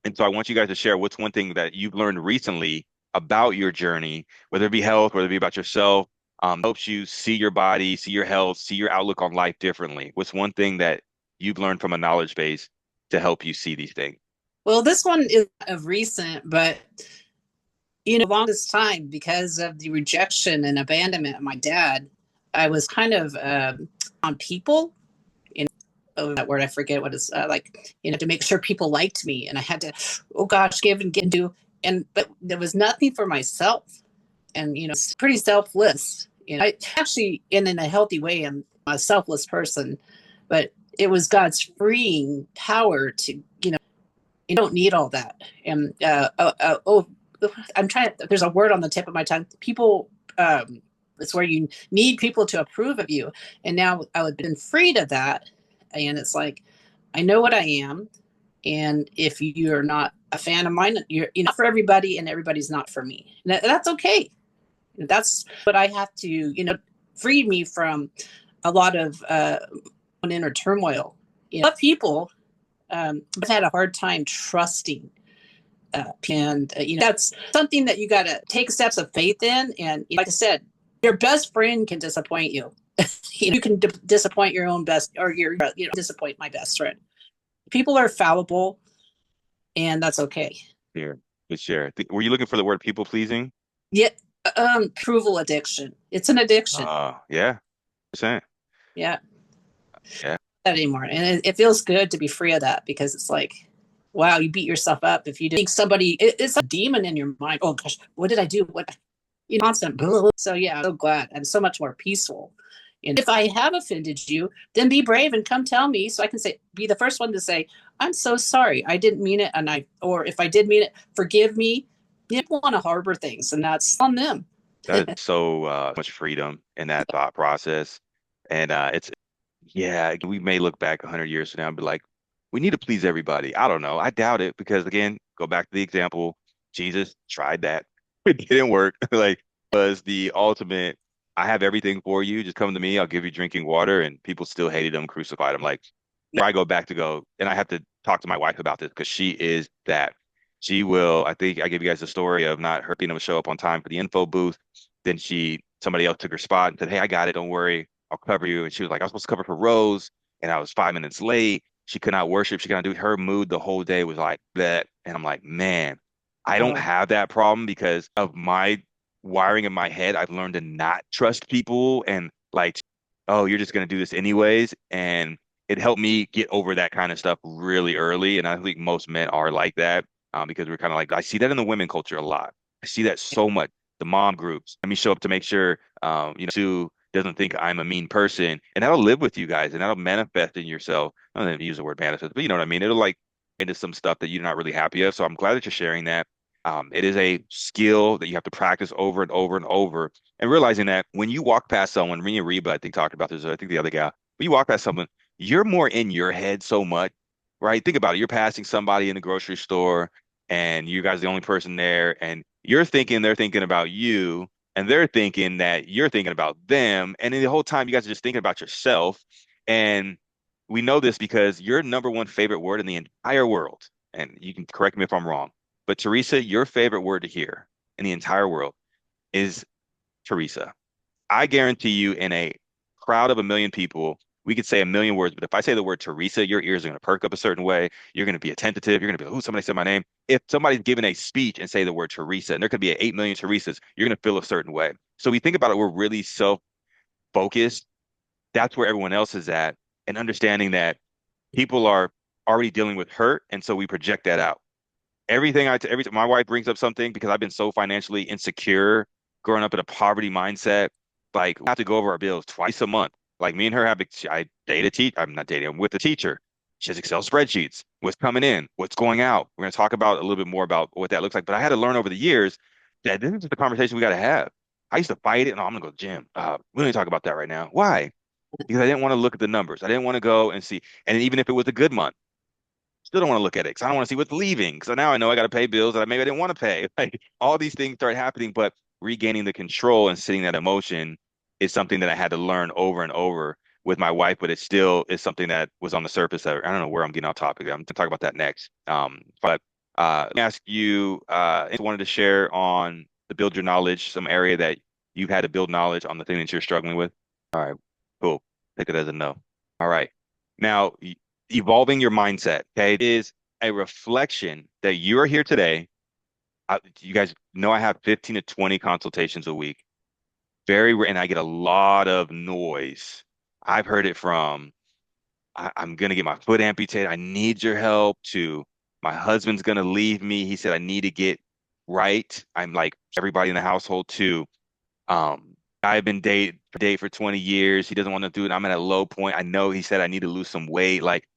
And so I want you guys to share what's one thing that you've learned recently about your journey, whether it be health, whether it be about yourself, helps you see your body, see your health, see your outlook on life differently. What's one thing that you've learned from a knowledge base to help you see these things? Well, this one is of recent, but longest time because of the rejection and abandonment of my dad, I was kind of on people, that word, I forget what it's to make sure people liked me. And I had to, oh gosh, give and get do. But there was nothing for myself. And, it's pretty selfless. I actually, in a healthy way, am a selfless person, but it was God's freeing power to, you don't need all that. And, there's a word on the tip of my tongue. People, it's where you need people to approve of you. And now I would have been freed of that. And it's like, I know what I am. And if you're not a fan of mine, you're not for everybody, and everybody's not for me. And that's okay. That's what I have to, free me from a lot of inner turmoil. People, I've had a hard time trusting. That's something that you got to take steps of faith in. And like I said, your best friend can disappoint you. You can disappoint your own best, or disappoint my best friend. People are fallible, and that's okay. Here, good share. Were you looking for the word people pleasing? Yeah, approval addiction. It's an addiction. Yeah, %. Yeah. Yeah. Not anymore, and it feels good to be free of that, because it's like, wow, you beat yourself up if you think somebody. It's a demon in your mind. Oh gosh, what did I do? What? Constant. So yeah, I'm so glad. I'm so much more peaceful. And if I have offended you, then be brave and come tell me, so I can be the first one to say, I'm so sorry. I didn't mean it. Or if I did mean it, forgive me. People want to harbor things, and that's on them. That is so much freedom in that thought process. And we may look back 100 years from now and be like, we need to please everybody. I don't know. I doubt it, because again, go back to the example, Jesus tried that. It didn't work. Was the ultimate, I have everything for you. Just come to me. I'll give you drinking water. And people still hated him, crucified him. I go back and I have to talk to my wife about this, because she is that. She will, I think I gave you guys the story of not her being able to show up on time for the info booth. Then somebody else took her spot and said, hey, I got it. Don't worry. I'll cover you. And she was like, I was supposed to cover for Rose, and I was 5 minutes late. She could not worship. She could not do it. Her mood the whole day was like that. And I'm like, man, I don't have that problem because of my wiring in my head. I've learned to not trust people, and oh, you're just going to do this anyways. And it helped me get over that kind of stuff really early. And I think most men are like that, because we're kind of I see that in the women culture a lot. I see that so much. The mom groups, let me show up to make sure, Sue doesn't think I'm a mean person, and that'll live with you guys, and that'll manifest in yourself. I don't know if you use the word manifest, but you know what I mean? It'll into some stuff that you're not really happy of. So I'm glad that you're sharing that. It is a skill that you have to practice over and over and over, and realizing that when you walk past someone, me and Reba, I think, talked about this, I think the other guy, when you walk past someone, you're more in your head so much, right? Think about it. You're passing somebody in the grocery store, and you guys are the only person there, and you're thinking they're thinking about you, and they're thinking that you're thinking about them. And then the whole time you guys are just thinking about yourself. And we know this because your number one favorite word in the entire world, and you can correct me if I'm wrong, but Teresa, your favorite word to hear in the entire world is Teresa. I guarantee you, in a crowd of 1 million people, we could say 1 million words, but if I say the word Teresa, your ears are going to perk up a certain way. You're going to be attentive. You're going to be like, oh, somebody said my name. If somebody's giving a speech and say the word Teresa, and there could be 8 million Teresas, you're going to feel a certain way. So we think about it, we're really self-focused. That's where everyone else is at, and understanding that people are already dealing with hurt, and so we project that out. Every time my wife brings up something, because I've been so financially insecure, growing up in a poverty mindset, we have to go over our bills twice a month. Me and her I date a teacher. I'm not dating. I'm with a teacher. She has Excel spreadsheets. What's coming in? What's going out? We're going to talk about a little bit more about what that looks like. But I had to learn over the years that this is just the conversation we got to have. I used to fight it. No, I'm going to go to the gym. We don't need to talk about that right now. Why? Because I didn't want to look at the numbers. I didn't want to go and see. And even if it was a good month, still don't want to look at it, because I don't want to see what's leaving. So now I know I got to pay bills that maybe I didn't want to pay. All these things start happening, but regaining the control and sitting that emotion is something that I had to learn over and over with my wife, but it still is something that was on the surface. I don't know where I'm getting off topic. I'm going to talk about that next. But let me ask you, if you wanted to share on the build your knowledge, some area that you've had to build knowledge on the thing that you're struggling with. All right, cool. Take it as a no. All right. Now, evolving your mindset, okay, it is a reflection that you are here today. You guys know I have 15 to 20 consultations a week. very rare, and I get a lot of noise. I've heard it from, I'm gonna get my foot amputated. I need your help, to my husband's gonna leave me. He said I need to get right. I'm like everybody in the household too. I've been date for 20 years. He doesn't want to do it. I'm at a low point. I know he said I need to lose some weight, like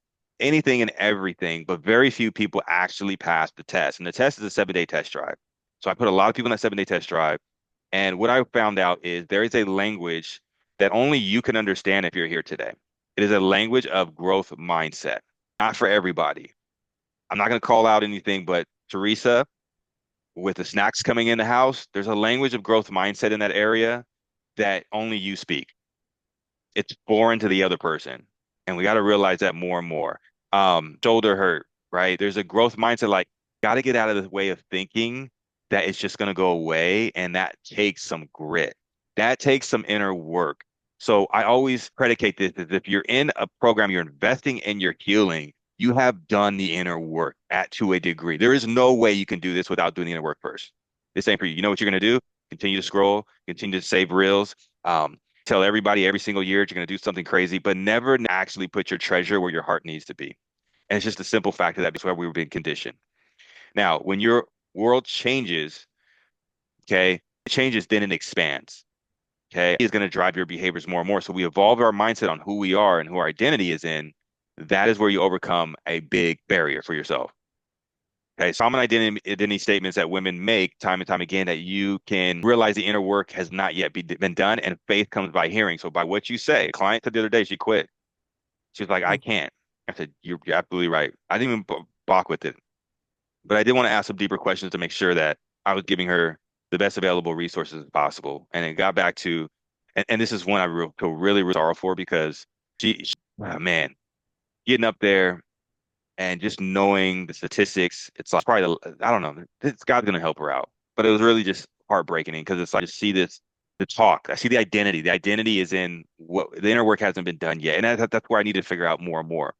anything and everything, but very few people actually pass the test. And the test is a 7-day test drive. So I put a lot of people in that 7-day test drive. And what I found out is there is a language that only you can understand if you're here today. It is a language of growth mindset, not for everybody. I'm not going to call out anything, but Teresa, with the snacks coming in the house, there's a language of growth mindset in that area that only you speak. It's foreign to the other person. And we got to realize that more and more. Shoulder hurt, right? There's a growth mindset, like, got to get out of the way of thinking that it's just going to go away. And that takes some grit. That takes some inner work. So I always predicate this as if you're in a program, you're investing in your healing, you have done the inner work to a degree. There is no way you can do this without doing the inner work first. This ain't for you. You know what you're going to do? Continue to scroll, continue to save reels, tell everybody every single year you're going to do something crazy, but never actually put your treasure where your heart needs to be. And it's just a simple fact of that. That's why we've been conditioned. Now, when your world changes, okay, it changes, then it expands. Okay, is going to drive your behaviors more and more. So we evolve our mindset on who we are and who our identity is in. That is where you overcome a big barrier for yourself. Okay, so common identity statements that women make time and time again, that you can realize the inner work has not yet been done, and faith comes by hearing. So by what you say. A client said the other day, she quit. She was like, I can't. I said, you're absolutely right. I didn't even balk with it. But I did want to ask some deeper questions to make sure that I was giving her the best available resources possible. And it got back to, and this is one I feel really, really sorrow for, because oh, man, getting up there and just knowing the statistics, it's like probably, I don't know, this God's gonna help her out. But it was really just heartbreaking, because it's like, I just see this, the talk. I see the identity. The identity is in what the inner work hasn't been done yet, and that's where I need to figure out more and more.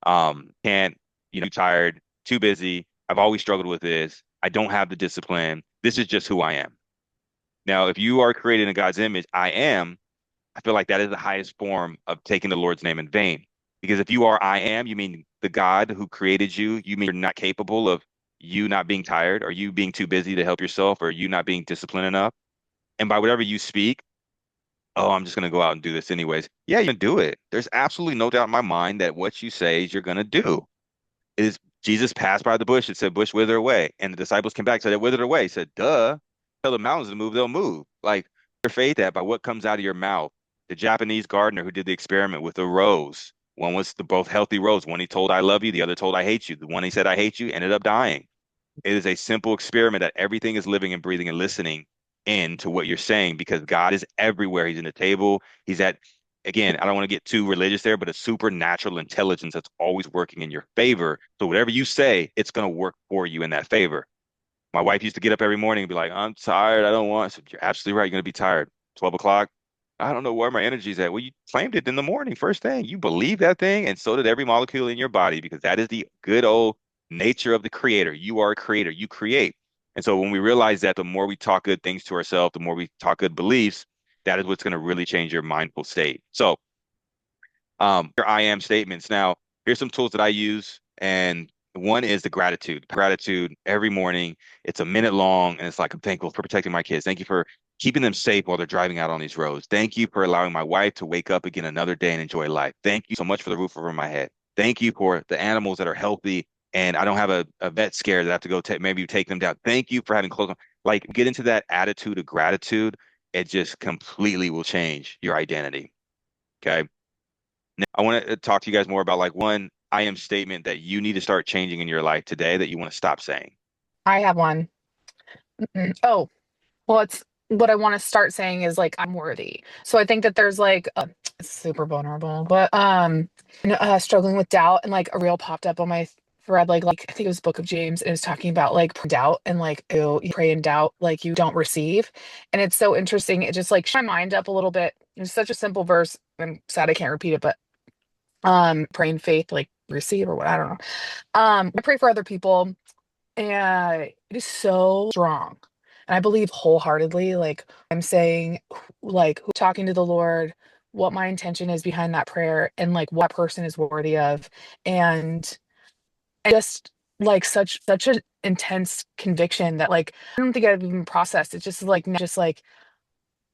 Can't, too tired, too busy. I've always struggled with this. I don't have the discipline. This is just who I am. Now, if you are created in God's image, I feel like that is the highest form of taking the Lord's name in vain. Because if you are I am, you mean the God who created you. You mean you're not capable of you not being tired, or you being too busy to help yourself, or you not being disciplined enough. And by whatever you speak, oh, I'm just going to go out and do this anyways. Yeah, you can do it. There's absolutely no doubt in my mind that what you say is you're going to do. It is Jesus passed by the bush. It said, bush wither away. And the disciples came back, said, it withered away. He said, duh, tell the mountains to move, they'll move. Like, your faith that by what comes out of your mouth. The Japanese gardener who did the experiment with the rose, one was the both healthy rose. One he told, I love you. The other told, I hate you. The one he said, I hate you, ended up dying. It is a simple experiment that everything is living and breathing and listening into what you're saying, because God is everywhere. He's in the table. He's at, again, I don't want to get too religious there, but a supernatural intelligence that's always working in your favor. So whatever you say, it's going to work for you in that favor. My wife used to get up every morning and be like, I'm tired. I don't want. I said, you're absolutely right. You're going to be tired. 12 o'clock. I don't know where my energy's at. Well, you claimed it in the morning, first thing. You believe that thing, and so did every molecule in your body, because that is the good old nature of the creator. You are a creator. You create. And so when we realize that, the more we talk good things to ourselves, the more we talk good beliefs, that is what's going to really change your mindful state. So your I am statements. Now, here's some tools that I use. And one is the gratitude. Gratitude every morning. It's a minute long, and it's like, I'm thankful for protecting my kids. Thank you for keeping them safe while they're driving out on these roads. Thank you for allowing my wife to wake up again another day and enjoy life. Thank you so much for the roof over my head. Thank you for the animals that are healthy, and I don't have a vet scare that I have to go maybe take them down. Thank you for having clothes on. Like, get into that attitude of gratitude. It just completely will change your identity. Okay. Now, I want to talk to you guys more about, like, one I am statement that you need to start changing in your life today that you want to stop saying. I have one. Oh, well, it's what I want to start saying is like, I'm worthy. So I think that there's like it's super vulnerable, but struggling with doubt, and like a reel popped up on my thread, like I think it was Book of James, and it was talking about like doubt, and like, ew, you pray in doubt, like you don't receive. And it's so interesting. It just like shut my mind up a little bit. It's such a simple verse. I'm sad I can't repeat it, but pray in faith, like receive, or what, I don't know. I pray for other people, and it is so strong, And I believe wholeheartedly, like I'm saying, like talking to the Lord, what my intention is behind that prayer and like what person is worthy of. And just like such an intense conviction that like I don't think I've even processed. It's just like,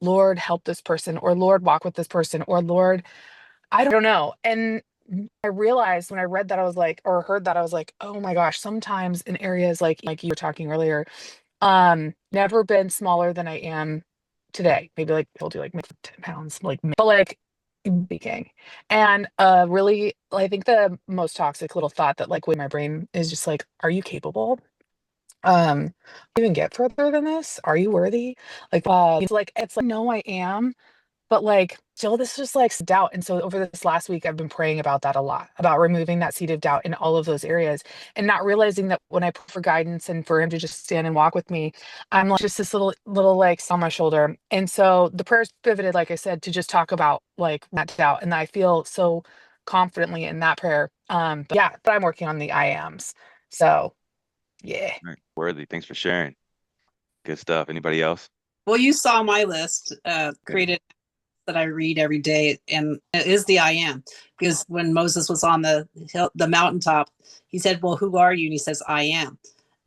Lord, help this person, or Lord, walk with this person, or Lord, I don't know. And I realized when I read that, I was like, or heard that, I was like, oh my gosh, sometimes in areas like you were talking earlier, never been smaller than I am today. Maybe like I told you, like maybe 10 pounds, like, but like speaking. And really, I think the most toxic little thought that like when my brain is just like, are you capable? Even get further than this? Are you worthy? It's like, no, I am. But like, still, this is just like doubt. And so over this last week, I've been praying about that a lot, about removing that seed of doubt in all of those areas and not realizing that when I pray for guidance and for him to just stand and walk with me, I'm like just this little like on my shoulder. And so the prayers pivoted, like I said, to just talk about like that doubt. And I feel so confidently in that prayer. But I'm working on the I ams. So yeah. Right. Worthy. Thanks for sharing. Good stuff. Anybody else? Well, you saw my list created that I read every day, and it is the I am. Because when Moses was on the hill, the mountaintop, he said, well, who are you? And he says, I am.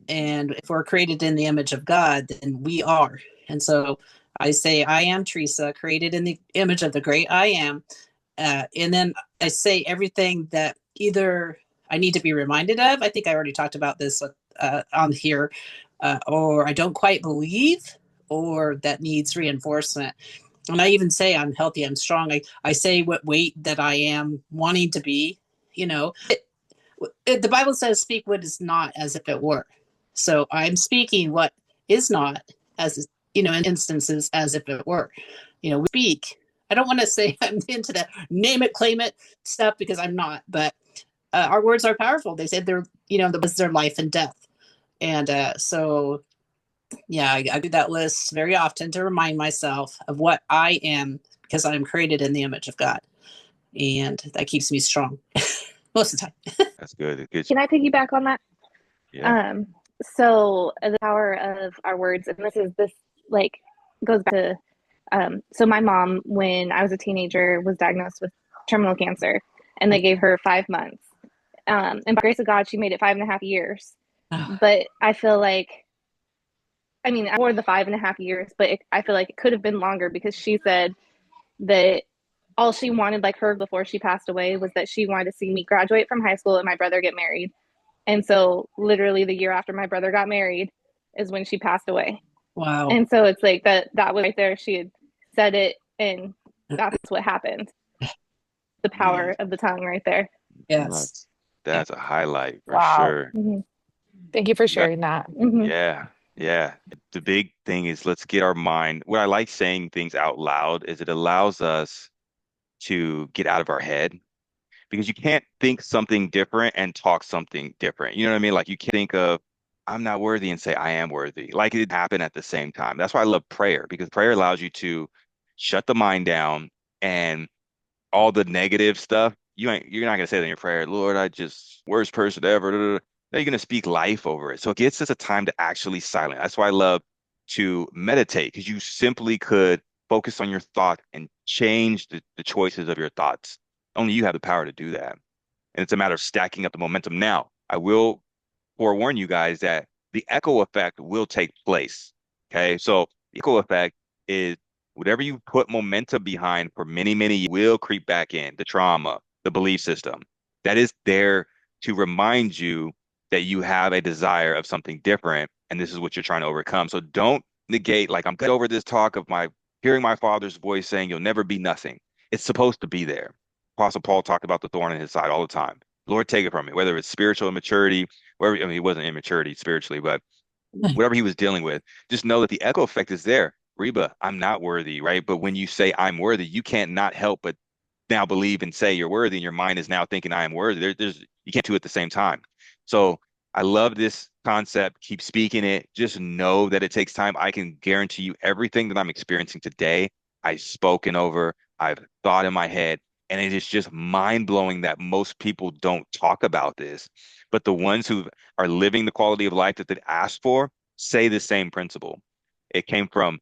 And if we're created in the image of God, then we are. And so I say, I am Teresa, created in the image of the great I am. And then I say everything that either I need to be reminded of. I think I already talked about this on here, or I don't quite believe, or that needs reinforcement. And I even say I'm healthy, I'm strong. I say what weight that I am wanting to be. The Bible says, speak what is not as if it were. So I'm speaking what is not as, in instances as if it were. We speak. I don't want to say I'm into that name it, claim it stuff, because I'm not. But our words are powerful. They said they're, their life and death. And so yeah, I do that list very often to remind myself of what I am, because I'm created in the image of God. And that keeps me strong most of the time. That's good. Good. Can I piggyback on that? Yeah. So the power of our words, and this like goes back to so my mom, when I was a teenager, was diagnosed with terminal cancer, and they gave her 5 months. And by grace of God, she made it 5.5 years. But I feel like, more the 5.5 years, but I feel like it could have been longer, because she said that all she wanted, like her before she passed away, was that she wanted to see me graduate from high school and my brother get married. And so literally the year after my brother got married is when she passed away. Wow. And so it's like that was right there. She had said it, and that's what happened. The power of the tongue right there. Yes. That's a highlight for Wow. sure. Mm-hmm. Thank you for sharing that. Mm-hmm. Yeah. Yeah. The big thing is, let's get our mind. What I like saying things out loud is it allows us to get out of our head, because you can't think something different and talk something different. You know what I mean? Like you can't think of, I'm not worthy, and say I am worthy. Like it happened at the same time. That's why I love prayer, because prayer allows you to shut the mind down, and all the negative stuff, you're not gonna say that in your prayer, Lord, I just worst person ever. Da, da, da. No, you're gonna speak life over it. So it gets us a time to actually silence. That's why I love to meditate, because you simply could focus on your thought and change the choices of your thoughts. Only you have the power to do that. And it's a matter of stacking up the momentum. Now, I will forewarn you guys that the echo effect will take place. Okay. So the echo effect is whatever you put momentum behind for many, many years will creep back in, the trauma, the belief system. That is there to remind you that you have a desire of something different. And this is what you're trying to overcome. So don't negate, like, I'm good over this talk of my hearing my father's voice saying you'll never be nothing. It's supposed to be there. Apostle Paul talked about the thorn in his side all the time. Lord, take it from me, whether it's spiritual immaturity, wherever, he wasn't immaturity spiritually, but whatever he was dealing with, just know that the echo effect is there. Reba, I'm not worthy, right? But when you say I'm worthy, you can't not help but now believe and say you're worthy, and your mind is now thinking I am worthy. You can't do it at the same time. So I love this concept. Keep speaking it. Just know that it takes time. I can guarantee you everything that I'm experiencing today, I've spoken over, I've thought in my head, and it is just mind blowing that most people don't talk about this. But the ones who are living the quality of life that they asked for say the same principle. It came from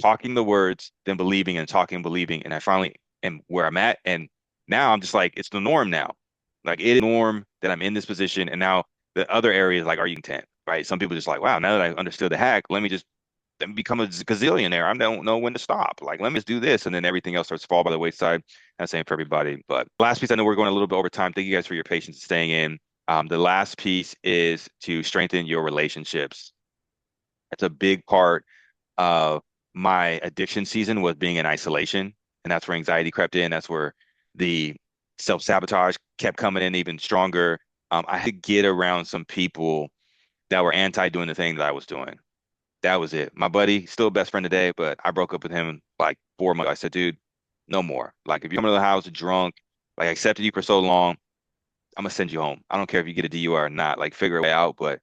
talking the words, then believing and talking and believing. And I finally am where I'm at. And now I'm just like, it's the norm now. Like it is the norm that I'm in this position. And now the other areas, like, are you content? Right? Some people just like, wow, now that I understood the hack, let me become a gazillionaire. I don't know when to stop. Like, let me just do this. And then everything else starts to fall by the wayside. That's same for everybody. But last piece, I know we're going a little bit over time. Thank you guys for your patience and staying in. The last piece is to strengthen your relationships. That's a big part of my addiction season, was being in isolation. And that's where anxiety crept in. That's where the self-sabotage kept coming in even stronger. I had to get around some people that were anti doing the thing that I was doing. That was it. My buddy, still best friend today, but I broke up with him like 4 months. I said, dude, no more. Like, if you come to the house drunk, like, I accepted you for so long, I'm gonna send you home. I don't care if you get a DUI or not. Like, figure a way out. But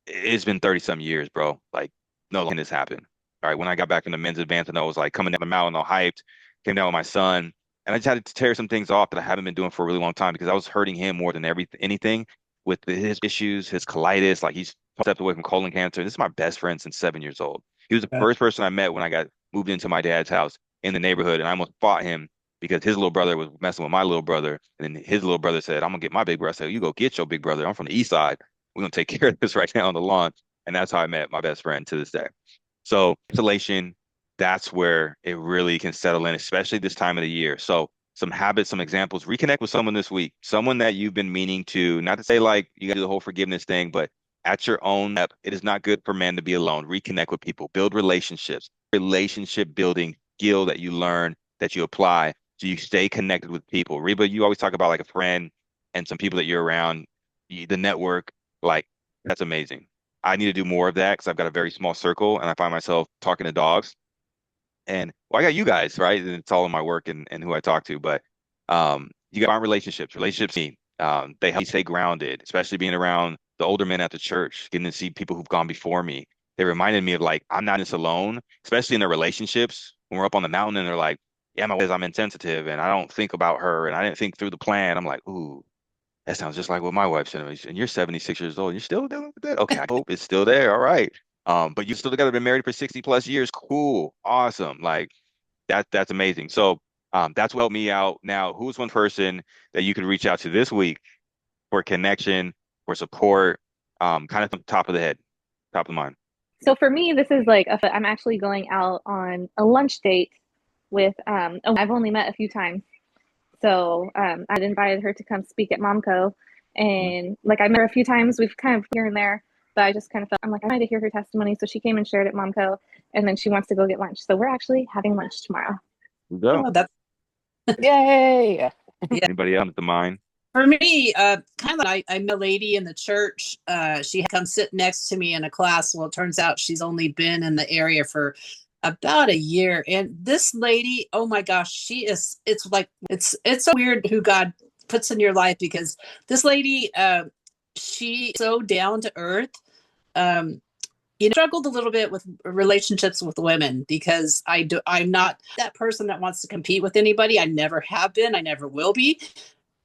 it's been 30 some years, bro. Like, no longer can this happen. All right. When I got back in the men's advance, and I was like coming down the mountain all hyped, came down with my son, and I just had to tear some things off that I haven't been doing for a really long time, because I was hurting him more than anything with his issues, his colitis. Like, he's stepped away from colon cancer. This is my best friend since 7 years old. He was the first person I met when I got moved into my dad's house in the neighborhood, and I almost fought him because his little brother was messing with my little brother. And then his little brother said, I'm gonna get my big brother. I said, you go get your big brother. I'm from the east side. We're gonna take care of this right now on the lawn. And that's how I met my best friend to this day. So isolation, that's where it really can settle in, especially this time of the year. So some habits, some examples, reconnect with someone this week, someone that you've been meaning to, not to say like you got to do the whole forgiveness thing, but at your own step, it is not good for man to be alone. Reconnect with people, build relationships, relationship building skill that you learn, that you apply, so you stay connected with people. Reba, you always talk about like a friend and some people that you're around, the network, like, that's amazing. I need to do more of that because I've got a very small circle, and I find myself talking to dogs. And well, I got you guys, right? And it's all in my work and who I talk to. But you got relationships. Relationships, they help me stay grounded, especially being around the older men at the church, getting to see people who've gone before me. They reminded me of like, I'm not in this alone, especially in their relationships. When we're up on the mountain and they're like, yeah, my wife is, I'm insensitive and I don't think about her and I didn't think through the plan. I'm like, ooh, that sounds just like what my wife said. And you're 76 years old. You're still dealing with that? Okay, I hope it's still there. All right. But you still got to be married for 60 plus years. Cool. Awesome. Like, that's amazing. So that's what helped me out. Now, who's one person that you could reach out to this week for connection, for support, kind of from the top of the head, top of the mind? So for me, this is like I'm actually going out on a lunch date with I've only met a few times. So I'd invited her to come speak at Momco, and like I met her a few times. We've kind of here and there, but I just kind of felt I'm like I wanted to hear her testimony. So she came and shared at Momco, and then she wants to go get lunch. So we're actually having lunch tomorrow. Go. Oh, that's Yay. Anybody else the mind? for me. Kind of like I met a lady in the church. She had come sit next to me in a class. Well, it turns out she's only been in the area for about a year, and this lady, oh my gosh, she is. It's like it's so weird who God puts in your life, because this lady, she's so down to earth. Struggled a little bit with relationships with women, because I'm not that person that wants to compete with anybody. I never have been. I never will be.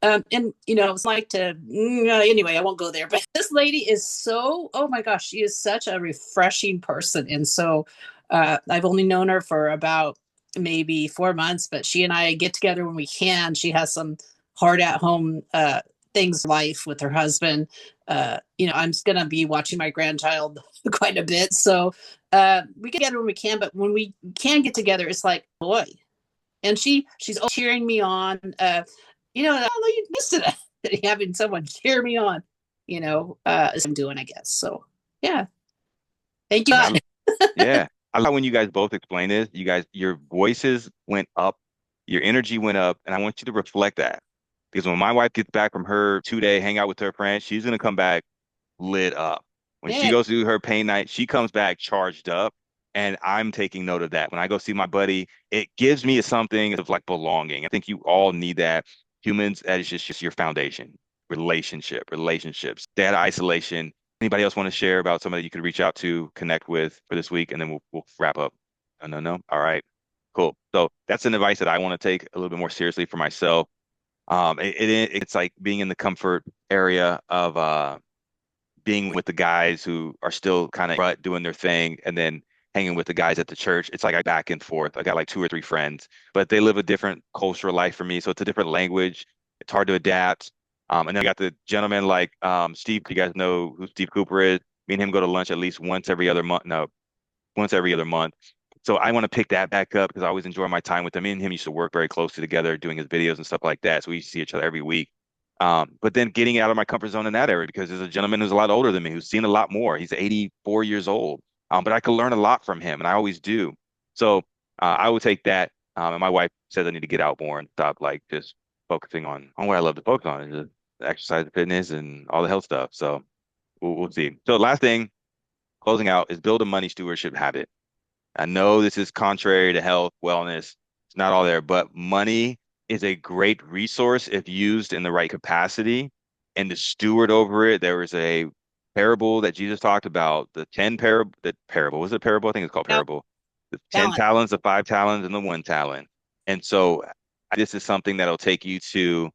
And it's like to anyway, I won't go there. But this lady is so, oh my gosh, she is such a refreshing person. And so I've only known her for about maybe 4 months, but she and I get together when we can. She has some hard at home things, life with her husband. I'm just gonna be watching my grandchild quite a bit. So we get together when we can, but when we can get together, it's like, boy. And she's cheering me on. You used to that, having someone cheer me on, as I'm doing, I guess. So, yeah. Thank you. Yeah. I love when you guys both explain this. You guys, your voices went up, your energy went up, and I want you to reflect that. Because when my wife gets back from her 2-day hangout with her friends, she's going to come back lit up. When she goes to do her pain night, she comes back charged up. And I'm taking note of that. When I go see my buddy, it gives me something of like belonging. I think you all need that. Humans, that is just your foundation. Relationships, data isolation. Anybody else want to share about somebody you could reach out to, connect with for this week? And then we'll wrap up. No. All right, cool. So that's an advice that I want to take a little bit more seriously for myself. It's like being in the comfort area of being with the guys who are still kind of doing their thing, and then hanging with the guys at the church. It's like I back and forth. I got like 2 or 3 friends, but they live a different cultural life for me. So it's a different language. It's hard to adapt. And then I got the gentleman like Steve. You guys know who Steve Cooper is. Me and him go to lunch at least once every other month. No, once every other month. So I want to pick that back up because I always enjoy my time with him. Me and him used to work very closely together, doing his videos and stuff like that. So we used to see each other every week. But then getting out of my comfort zone in that area because there's a gentleman who's a lot older than me who's seen a lot more. He's 84 years old. But I could learn a lot from him, and I always do. So I will take that. And my wife says I need to get out more and stop like just focusing on what I love to focus on, is just exercise, fitness, and all the health stuff. So we'll see. So last thing, closing out, is build a money stewardship habit. I know this is contrary to health, wellness. It's not all there, but money is a great resource if used in the right capacity and to steward over it. There was a parable that Jesus talked about, the parable. Was it a parable? I think it's called Yep. parable. The 10 Talent. talents, the 5 talents, and the 1 talent. And so this is something that'll take you to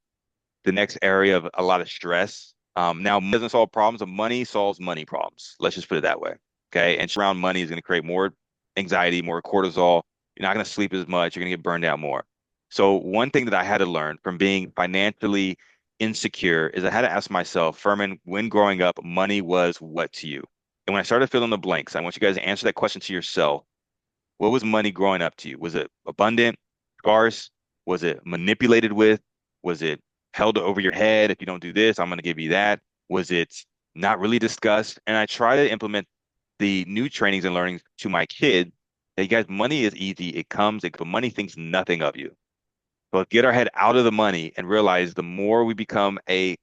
the next area of a lot of stress. Now, money doesn't solve problems, but money solves money problems. Let's just put it that way. Okay. And around money is going to create more anxiety, more cortisol. You're not going to sleep as much. You're going to get burned out more. So one thing that I had to learn from being financially insecure is I had to ask myself, Fermen, when growing up, money was what to you? And when I started filling the blanks, I want you guys to answer that question to yourself. What was money growing up to you? Was it abundant, scarce? Was it manipulated with? Was it held over your head? If you don't do this, I'm going to give you that. Was it not really discussed? And I try to implement the new trainings and learnings to my kids. Hey, guys, money is easy. It comes, but money thinks nothing of you. So let's get our head out of the money and realize the more we become a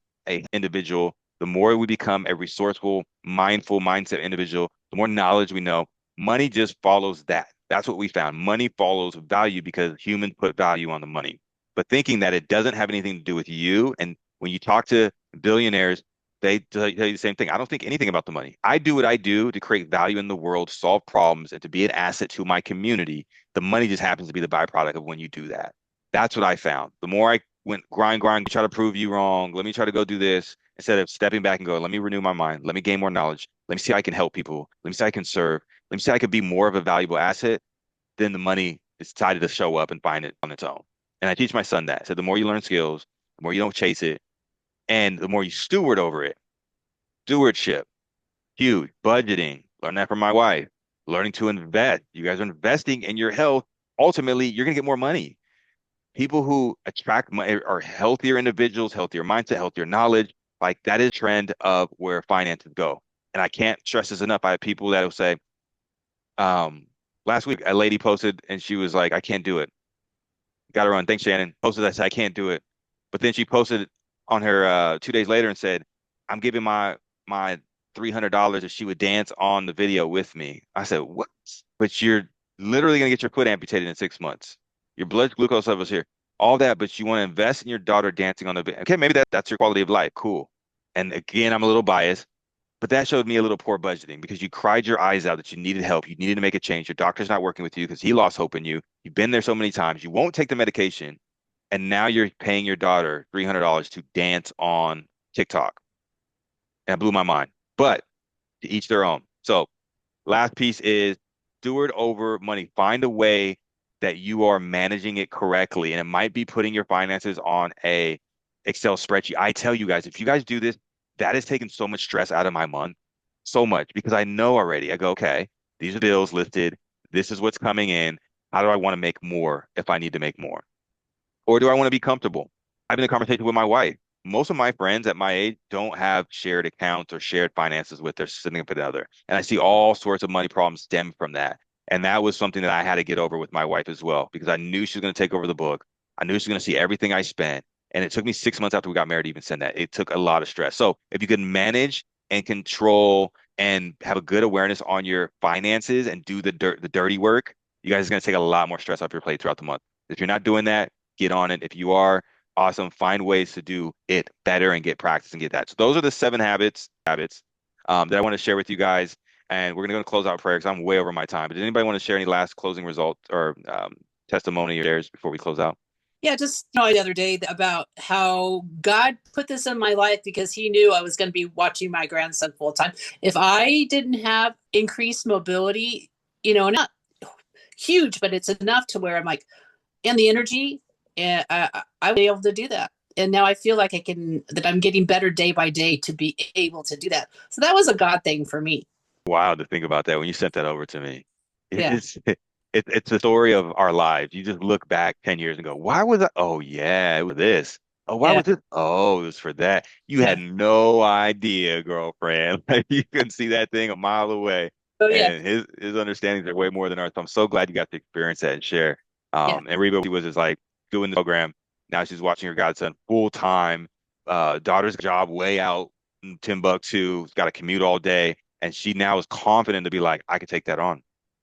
individual, the more we become a resourceful, mindful mindset individual, the more knowledge we know. Money just follows that. That's what we found. Money follows value because humans put value on the money. But thinking that it doesn't have anything to do with you, and when you talk to billionaires, they tell you the same thing. I don't think anything about the money. I do what I do to create value in the world, solve problems, and to be an asset to my community. The money just happens to be the byproduct of when you do that. That's what I found. The more I went grind, try to prove you wrong, let me try to go do this, instead of stepping back and go, let me renew my mind, let me gain more knowledge, let me see how I can help people, let me see how I can serve, let me see how I can be more of a valuable asset, then the money is decided to show up and find it on its own. And I teach my son that. So the more you learn skills, the more you don't chase it, and the more you steward over it. Stewardship, huge. Budgeting, learn that from my wife. Learning to invest. You guys are investing in your health. Ultimately, you're going to get more money. People who attract money are healthier individuals, healthier mindset, healthier knowledge. Like that is a trend of where finances go. And I can't stress this enough. I have people that will say, last week a lady posted and she was like, I can't do it. Got to run. Thanks, Shannon. Posted that said, I can't do it. But then she posted on her 2 days later and said, I'm giving my $300 if she would dance on the video with me. I said, what? But you're literally going to get your foot amputated in 6 months. Your blood glucose levels here, all that, but you want to invest in your daughter dancing on the video. Okay, maybe that's your quality of life. Cool. And again, I'm a little biased, but that showed me a little poor budgeting because you cried your eyes out that you needed help. You needed to make a change. Your doctor's not working with you because he lost hope in you. You've been there so many times. You won't take the medication. And now you're paying your daughter $300 to dance on TikTok. And it blew my mind. But to each their own. So last piece is steward over money. Find a way that you are managing it correctly. And it might be putting your finances on a Excel spreadsheet. I tell you guys, if you guys do this, that has taken so much stress out of my month, so much, because I know already. I go, okay, these are bills listed. This is what's coming in. How do I want to make more if I need to make more? Or do I want to be comfortable? I've been in a conversation with my wife. Most of my friends at my age don't have shared accounts or shared finances with their significant other. And I see all sorts of money problems stem from that. And that was something that I had to get over with my wife as well, because I knew she was going to take over the book. I knew she was going to see everything I spent. And it took me 6 months after we got married to even send that. It took a lot of stress. So if you can manage and control and have a good awareness on your finances and do the dirty work, you guys are going to take a lot more stress off your plate throughout the month. If you're not doing that, get on it. If you are, awesome. Find ways to do it better and get practice and get that. So those are the 7 habits that I want to share with you guys. And we're going to close out prayer because I'm way over my time. But does anybody want to share any last closing results or testimony or shares before we close out? Yeah, just the other day about how God put this in my life because he knew I was going to be watching my grandson full time. If I didn't have increased mobility not huge, but it's enough to where I'm like, and the energy, and I was able to do that. And now I feel like that I'm getting better day by day to be able to do that. So that was a God thing for me. Wow, to think about that when you sent that over to me. Yeah. It's the story of our lives. You just look back 10 years and go, why was I? Oh, yeah, it was this. Oh, why Yeah. was it? Oh, it was for that. You had no idea, girlfriend. Like, you couldn't see that thing a mile away. Oh, yeah. And his understandings are way more than ours. So I'm so glad you got to experience that and share. Yeah. And Reba, she was just like doing the program. Now she's watching her godson full time. Daughter's job way out in Timbuktu, got to commute all day. And she now is confident to be like, I could take that on.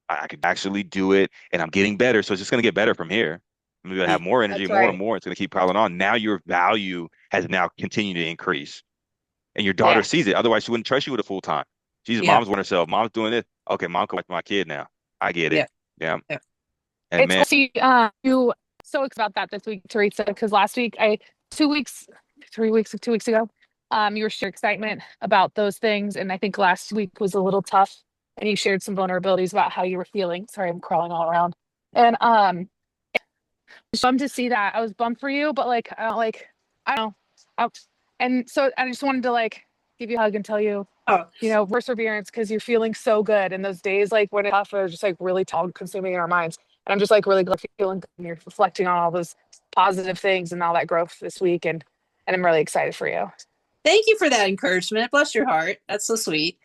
I could actually do it, and I'm getting better. So it's just going to get better from here. I'm going to have more energy, That's more and right. more. It's going to keep piling on. Now your value has now continued to increase, and your daughter Yeah. sees it. Otherwise, she wouldn't trust you with a full time. She's Yeah. mom's one herself. Mom's doing this. Okay, mom can watch my kid now. I get it. Yeah. Yeah. Yeah. And It's man, cool to see you so excited about that this week, Teresa, because last week, 2 weeks ago, you were sharing excitement about those things. And I think last week was a little tough. And you shared some vulnerabilities about how you were feeling. Sorry, I'm crawling all around. And just bummed to see that. I was bummed for you, but I don't know. And so I just wanted to give you a hug and tell you, Oh, perseverance, because you're feeling so good. And those days when it's tough are just really time consuming in our minds. And I'm just really glad you're feeling good and you're reflecting on all those positive things and all that growth this week. And I'm really excited for you. thank you for that encouragement. Bless your heart. That's so sweet.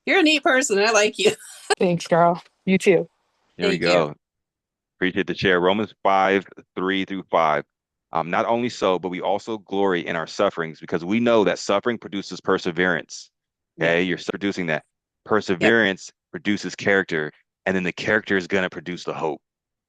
You're a neat person. I like you. Thanks, girl. You too. here we Thank you. go. Appreciate the share. Romans 5:3-5. Not only so, but we also glory in our sufferings because we know that suffering produces perseverance. Okay, Yeah. you're producing that. Yep. Perseverance produces character, and then the character is going to produce the hope.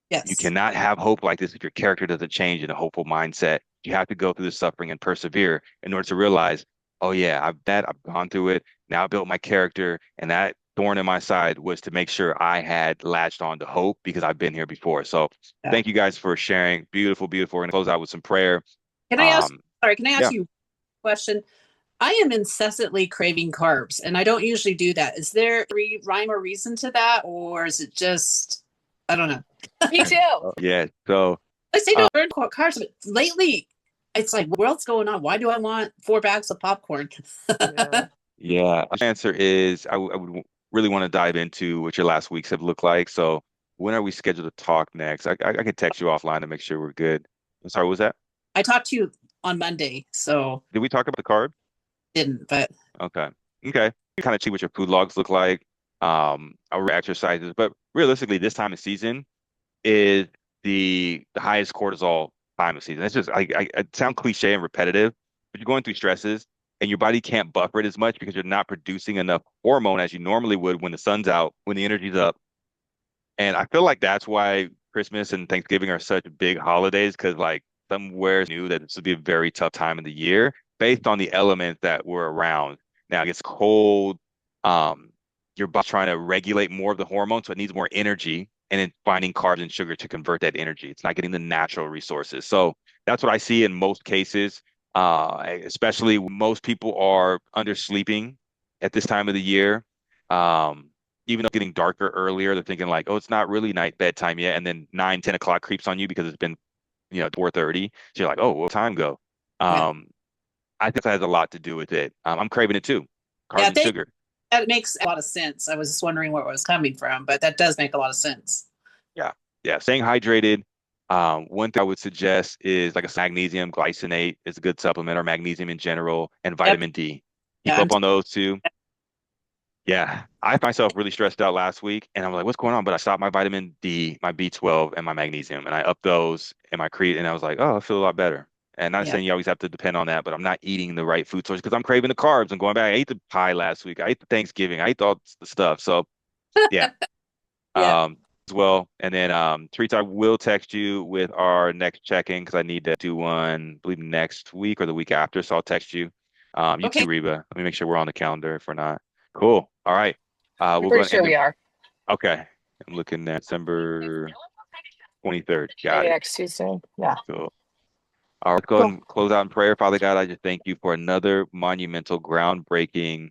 You Yes. cannot have hope like this if your character doesn't change in a hopeful mindset. You have to go through the suffering and persevere in order to realize, oh yeah, I've gone through it. Now I built my character, and that thorn in my side was to make sure I had latched on to hope because I've been here before. So Yeah. thank you guys for sharing. Beautiful, beautiful. We're gonna close out with some prayer. Can I ask? Sorry, can I Yeah. ask you a question? I am incessantly craving carbs, and I don't usually do that. Is there a rhyme or reason to that, or is it just I don't know? Me too. Yeah. So I say don't burn carbs, but lately it's like, what's going on? Why do I want 4 bags of popcorn? yeah, the answer is I would really want to dive into what your last weeks have looked like. So when are we scheduled to talk next? I can text you offline to make sure we're good. I'm sorry, what was that? I talked to you on Monday, so Did we talk about the carb? didn't, but Okay. Okay. You kind of see what your food logs look like, our exercises, but realistically, this time of season is the highest cortisol time of season. That's just I sound cliche and repetitive, but you're going through stresses and your body can't buffer it as much because you're not producing enough hormone as you normally would when the sun's out, when the energy's up. And I feel like that's why Christmas and Thanksgiving are such big holidays because like somewhere knew that this would be a very tough time of the year based on the elements that were around. Now it gets cold. Um, your body's trying to regulate more of the hormones, so it needs more energy, and then finding carbs and sugar to convert that energy. It's not getting the natural resources. So that's what I see in most cases. Especially most people are undersleeping at this time of the year. Um, Even though it's getting darker earlier, they're thinking like, oh, it's not really night bedtime yet. And then 9, 10 o'clock creeps on you because it's been, 4:30. So you're like, oh, what time go? yeah, I think that has a lot to do with it. I'm craving it too. Carbs yeah, and sugar. that makes a lot of sense. I was just wondering where it was coming from, but that does make a lot of sense. Yeah. Yeah. Staying hydrated. One thing I would suggest is like a magnesium glycinate is a good supplement, or magnesium in general, and Yep. vitamin D. Keep Yeah, up on those two. Yeah, I myself really stressed out last week, and I'm like, "What's going on?" But I stopped my vitamin D, my B12, and my magnesium, and I upped those and my creatine, and I was like, "Oh, I feel a lot better." And not yeah, saying you always have to depend on that, but I'm not eating the right food source because I'm craving the carbs. I'm going back. I ate the pie last week. I ate the Thanksgiving. I ate all the stuff. So yeah, yeah. as well. And then Teresa, I will text you with our next check-in because I need to do one, I believe next week or the week after. So I'll text you. You Okay. too, Reba. Let me make sure we're on the calendar if we're not. Cool. All right. I'm We'll go pretty and sure end we it. are. Okay. I'm looking at December 23rd. Got Maybe it. next Tuesday. Yeah. Cool. All right, let's go ahead Cool. and close out in prayer. Father God, I just thank you for another monumental, groundbreaking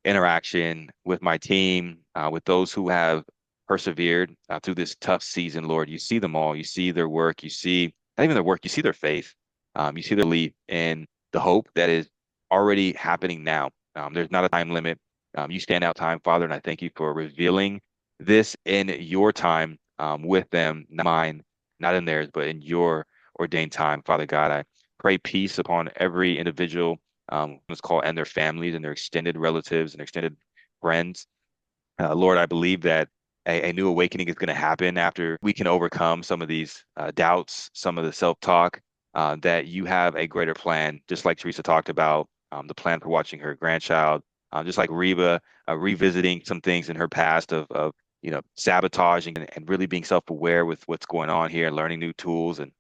interaction with my team, with those who have persevered through this tough season, Lord. You see them all. You see their work. You see not even their work. You see their faith. You see their belief in the hope that is already happening now. There's not a time limit. You stand out time, Father, and I thank you for revealing this in your time with them, not mine, not in theirs, but in your ordained time, Father God. I pray peace upon every individual on this call and their families and their extended relatives and extended friends. Lord, I believe that a new awakening is going to happen after we can overcome some of these doubts, some of the self-talk, that you have a greater plan, just like Teresa talked about, the plan for watching her grandchild, just like Reba revisiting some things in her past of sabotaging and really being self-aware with what's going on here, learning new tools. And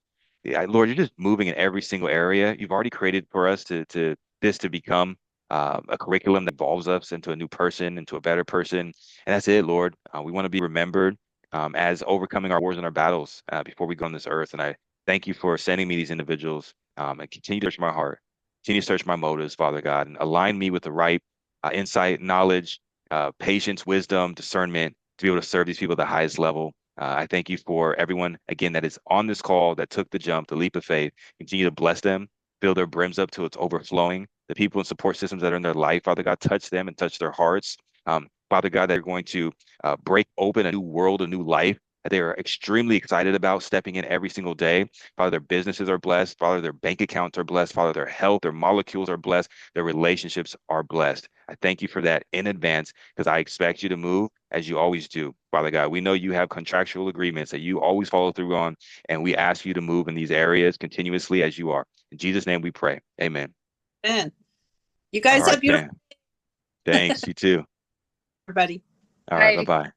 yeah, Lord, you're just moving in every single area. You've already created for us to become a curriculum that evolves us into a new person, into a better person. And that's it, Lord. We want to be remembered as overcoming our wars and our battles before we go on this earth. And I thank you for sending me these individuals and continue to search my heart, continue to search my motives, Father God, and align me with the right insight, knowledge, patience, wisdom, discernment to be able to serve these people at the highest level. I thank you for everyone, again, that is on this call that took the jump, the leap of faith. Continue to bless them, fill their brims up till it's overflowing. The people and support systems that are in their life, Father God, touch them and touch their hearts. Father God, that are going to break open a new world, a new life that they are extremely excited about stepping in every single day. Father, their businesses are blessed. Father, their bank accounts are blessed. Father, their health, their molecules are blessed. Their relationships are blessed. I thank you for that in advance because I expect you to move as you always do. Father God, we know you have contractual agreements that you always follow through on, and we ask you to move in these areas continuously as you are. In Jesus' name we pray. Amen. Man, you All guys right, have beautiful fam. Thanks. You too. everybody. All right. Bye. Bye-bye.